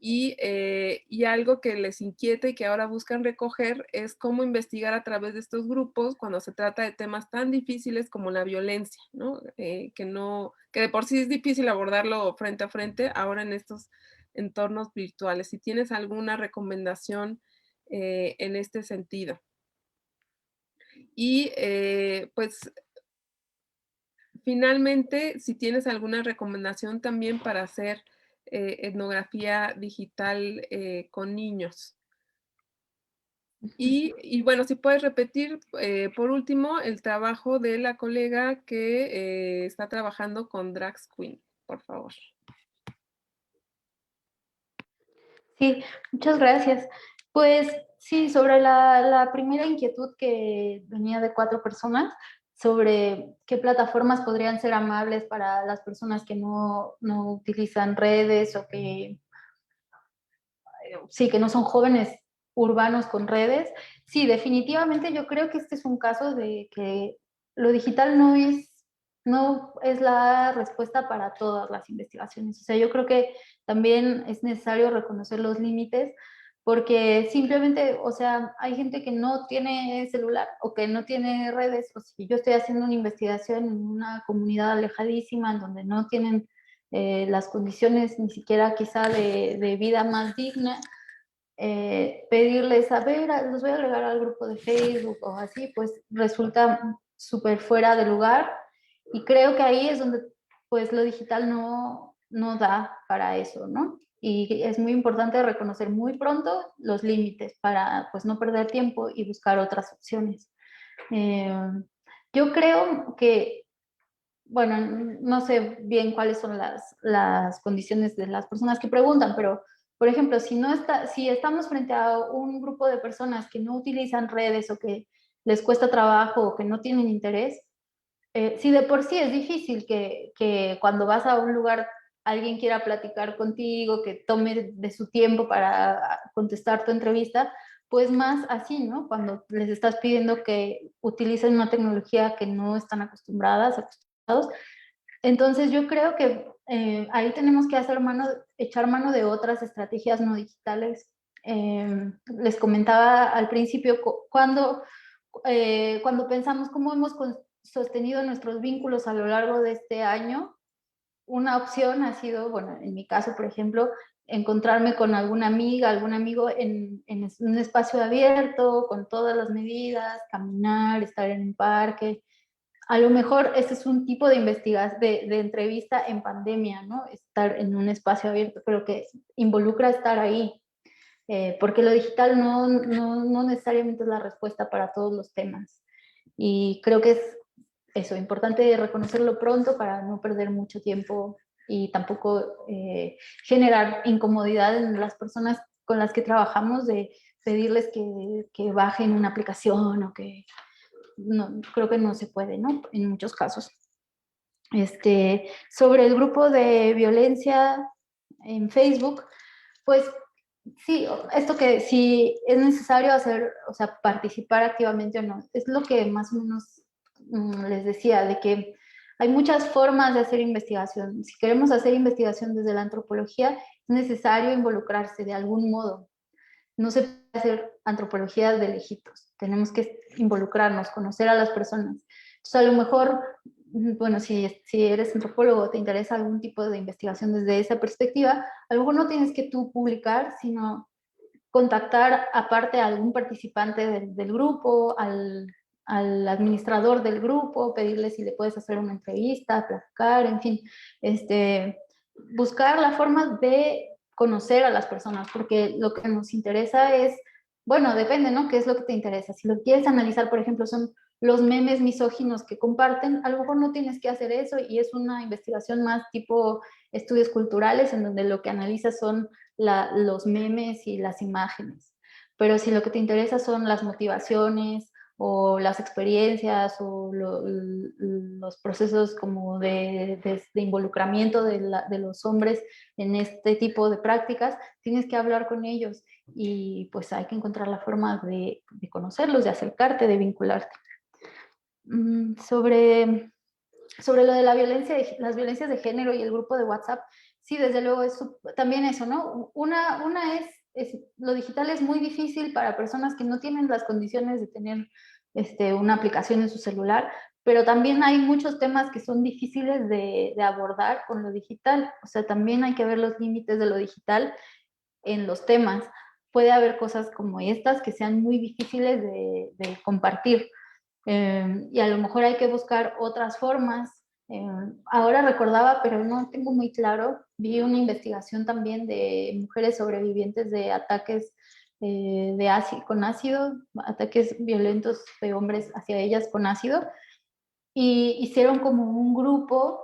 y algo que les inquieta y que ahora buscan recoger es cómo investigar a través de estos grupos cuando se trata de temas tan difíciles como la violencia, ¿no? Que de por sí es difícil abordarlo frente a frente, ahora en estos entornos virtuales. Si tienes alguna recomendación en este sentido. Y pues finalmente, si tienes alguna recomendación también para hacer etnografía digital con niños. Y bueno, si puedes repetir, por último, el trabajo de la colega que está trabajando con Drag Queen, por favor. Sí, muchas gracias. Pues sí, sobre la primera inquietud que venía de 4 personas, sobre qué plataformas podrían ser amables para las personas que no utilizan redes o que, sí, que no son jóvenes urbanos con redes. Sí, definitivamente yo creo que este es un caso de que lo digital no es la respuesta para todas las investigaciones. O sea, yo creo que también es necesario reconocer los límites porque simplemente, o sea, hay gente que no tiene celular o que no tiene redes. O si yo estoy haciendo una investigación en una comunidad alejadísima en donde no tienen las condiciones ni siquiera quizá de vida más digna, pedirles, a ver, los voy a agregar al grupo de Facebook o así, pues resulta súper fuera de lugar y creo que ahí es donde pues lo digital no da para eso, ¿no? Y es muy importante reconocer muy pronto los límites para pues no perder tiempo y buscar otras opciones. Yo creo que, bueno, no sé bien cuáles son las condiciones de las personas que preguntan, pero por ejemplo, si estamos frente a un grupo de personas que no utilizan redes o que les cuesta trabajo o que no tienen interés, si de por sí es difícil que cuando vas a un lugar alguien quiera platicar contigo, que tome de su tiempo para contestar tu entrevista, pues más así, ¿no? Cuando les estás pidiendo que utilicen una tecnología que no están acostumbrados. Entonces yo creo que ahí tenemos que echar mano de otras estrategias no digitales. Les comentaba al principio, cuando pensamos cómo hemos sostenido nuestros vínculos a lo largo de este año, una opción ha sido, bueno, en mi caso, por ejemplo, encontrarme con alguna amiga, algún amigo en un espacio abierto, con todas las medidas, caminar, estar en un parque. A lo mejor ese es un tipo de investigación, de entrevista en pandemia, ¿no? Estar en un espacio abierto, pero que involucra estar ahí, porque lo digital no necesariamente es la respuesta para todos los temas. Y creo que es eso, importante reconocerlo pronto para no perder mucho tiempo y tampoco generar incomodidad en las personas con las que trabajamos de pedirles que bajen una aplicación o que no, creo que no se puede, ¿no? En muchos casos. Sobre el grupo de violencia en Facebook, pues Sí, esto que si es necesario hacer, o sea, participar activamente o no, es lo que más o menos les decía, de que hay muchas formas de hacer investigación. Si queremos hacer investigación desde la antropología, es necesario involucrarse de algún modo. No se puede hacer antropología de lejitos, tenemos que involucrarnos, conocer a las personas. Entonces, a lo mejor, bueno, si eres antropólogo, te interesa algún tipo de investigación desde esa perspectiva, a lo mejor no tienes que tú publicar, sino contactar aparte a algún participante del grupo, al administrador del grupo, pedirle si le puedes hacer una entrevista, platicar, en fin, buscar la forma de conocer a las personas, porque lo que nos interesa es, bueno, depende, ¿no? ¿Qué es lo que te interesa? Si lo quieres analizar, por ejemplo, son los memes misóginos que comparten, a lo mejor no tienes que hacer eso y es una investigación más tipo estudios culturales en donde lo que analizas son los memes y las imágenes. Pero si lo que te interesa son las motivaciones o las experiencias o los procesos como de involucramiento de los hombres en este tipo de prácticas, tienes que hablar con ellos y pues hay que encontrar la forma de conocerlos, de acercarte, de vincularte. Sobre lo de la violencia, las violencias de género y el grupo de WhatsApp, sí, desde luego es también eso, ¿no? Una es, lo digital es muy difícil para personas que no tienen las condiciones de tener una aplicación en su celular, pero también hay muchos temas que son difíciles de abordar con lo digital, o sea, también hay que ver los límites de lo digital en los temas. Puede haber cosas como estas que sean muy difíciles de compartir. Y a lo mejor hay que buscar otras formas. Ahora recordaba, pero no tengo muy claro, vi una investigación también de mujeres sobrevivientes de ataques con ácido, ataques violentos de hombres hacia ellas con ácido, y hicieron como un grupo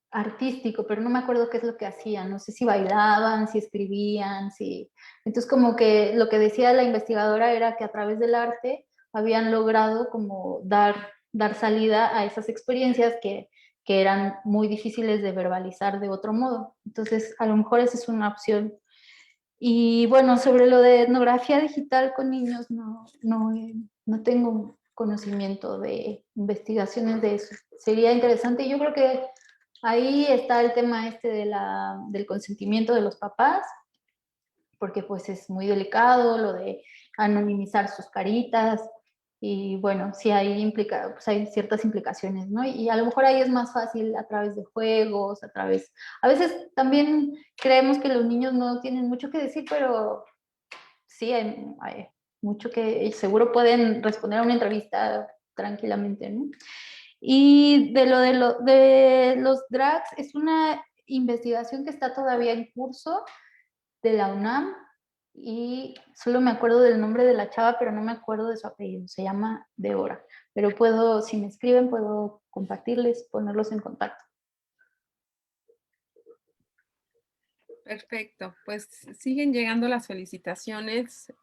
artístico, pero no me acuerdo qué es lo que hacían, no sé si bailaban, si escribían, si... Entonces como que lo que decía la investigadora era que a través del arte habían logrado como dar salida a esas experiencias que eran muy difíciles de verbalizar de otro modo. Entonces a lo mejor esa es una opción. Y bueno, sobre lo de etnografía digital con niños, no tengo conocimiento de investigaciones de eso. Sería interesante. Yo creo que ahí está el tema del consentimiento de los papás, porque pues es muy delicado lo de anonimizar sus caritas y bueno, sí pues hay ciertas implicaciones, ¿no? Y a lo mejor ahí es más fácil a través de juegos, a veces también creemos que los niños no tienen mucho que decir, pero sí, hay mucho que seguro pueden responder a una entrevista tranquilamente, ¿no? Y de los drags, es una investigación que está todavía en curso de la UNAM y solo me acuerdo del nombre de la chava, pero no me acuerdo de su apellido, se llama Deora. Pero si me escriben, puedo compartirles, ponerlos en contacto. Perfecto, pues siguen llegando las felicitaciones.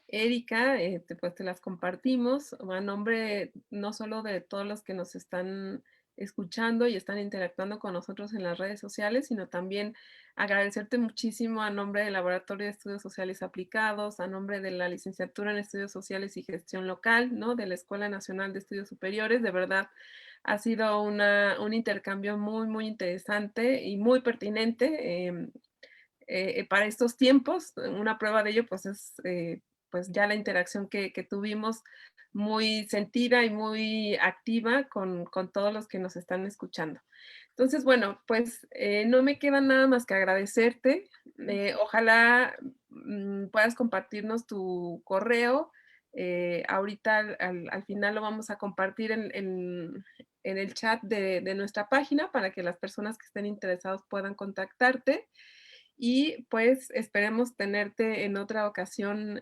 Erika, pues te las compartimos a nombre no solo de todos los que nos están escuchando y están interactuando con nosotros en las redes sociales, sino también agradecerte muchísimo a nombre del Laboratorio de Estudios Sociales Aplicados, a nombre de la Licenciatura en Estudios Sociales y Gestión Local, ¿no? De la Escuela Nacional de Estudios Superiores. De verdad, ha sido un intercambio muy, muy interesante y muy pertinente. Para estos tiempos. Una prueba de ello pues es pues ya la interacción que tuvimos muy sentida y muy activa con todos los que nos están escuchando. Entonces, bueno, pues no me queda nada más que agradecerte. Ojalá puedas compartirnos tu correo. Ahorita al final lo vamos a compartir en el chat de nuestra página para que las personas que estén interesados puedan contactarte. Y pues esperemos tenerte en otra ocasión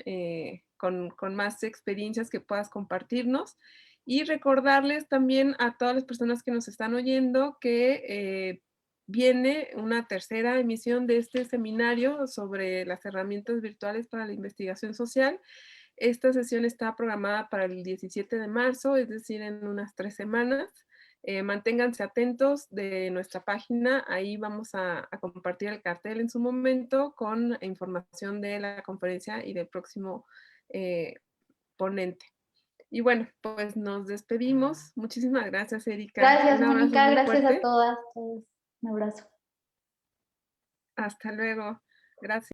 con más experiencias que puedas compartirnos. Y recordarles también a todas las personas que nos están oyendo que viene una tercera emisión de este seminario sobre las herramientas virtuales para la investigación social. Esta sesión está programada para el 17 de marzo, es decir, en unas 3 semanas. Manténganse atentos de nuestra página, ahí vamos a compartir el cartel en su momento con información de la conferencia y del próximo ponente. Y bueno, pues nos despedimos. Muchísimas gracias, Erika. Gracias, Un abrazo Mónica, muy gracias a fuerte. todas, todos. Un abrazo. Hasta luego. Gracias.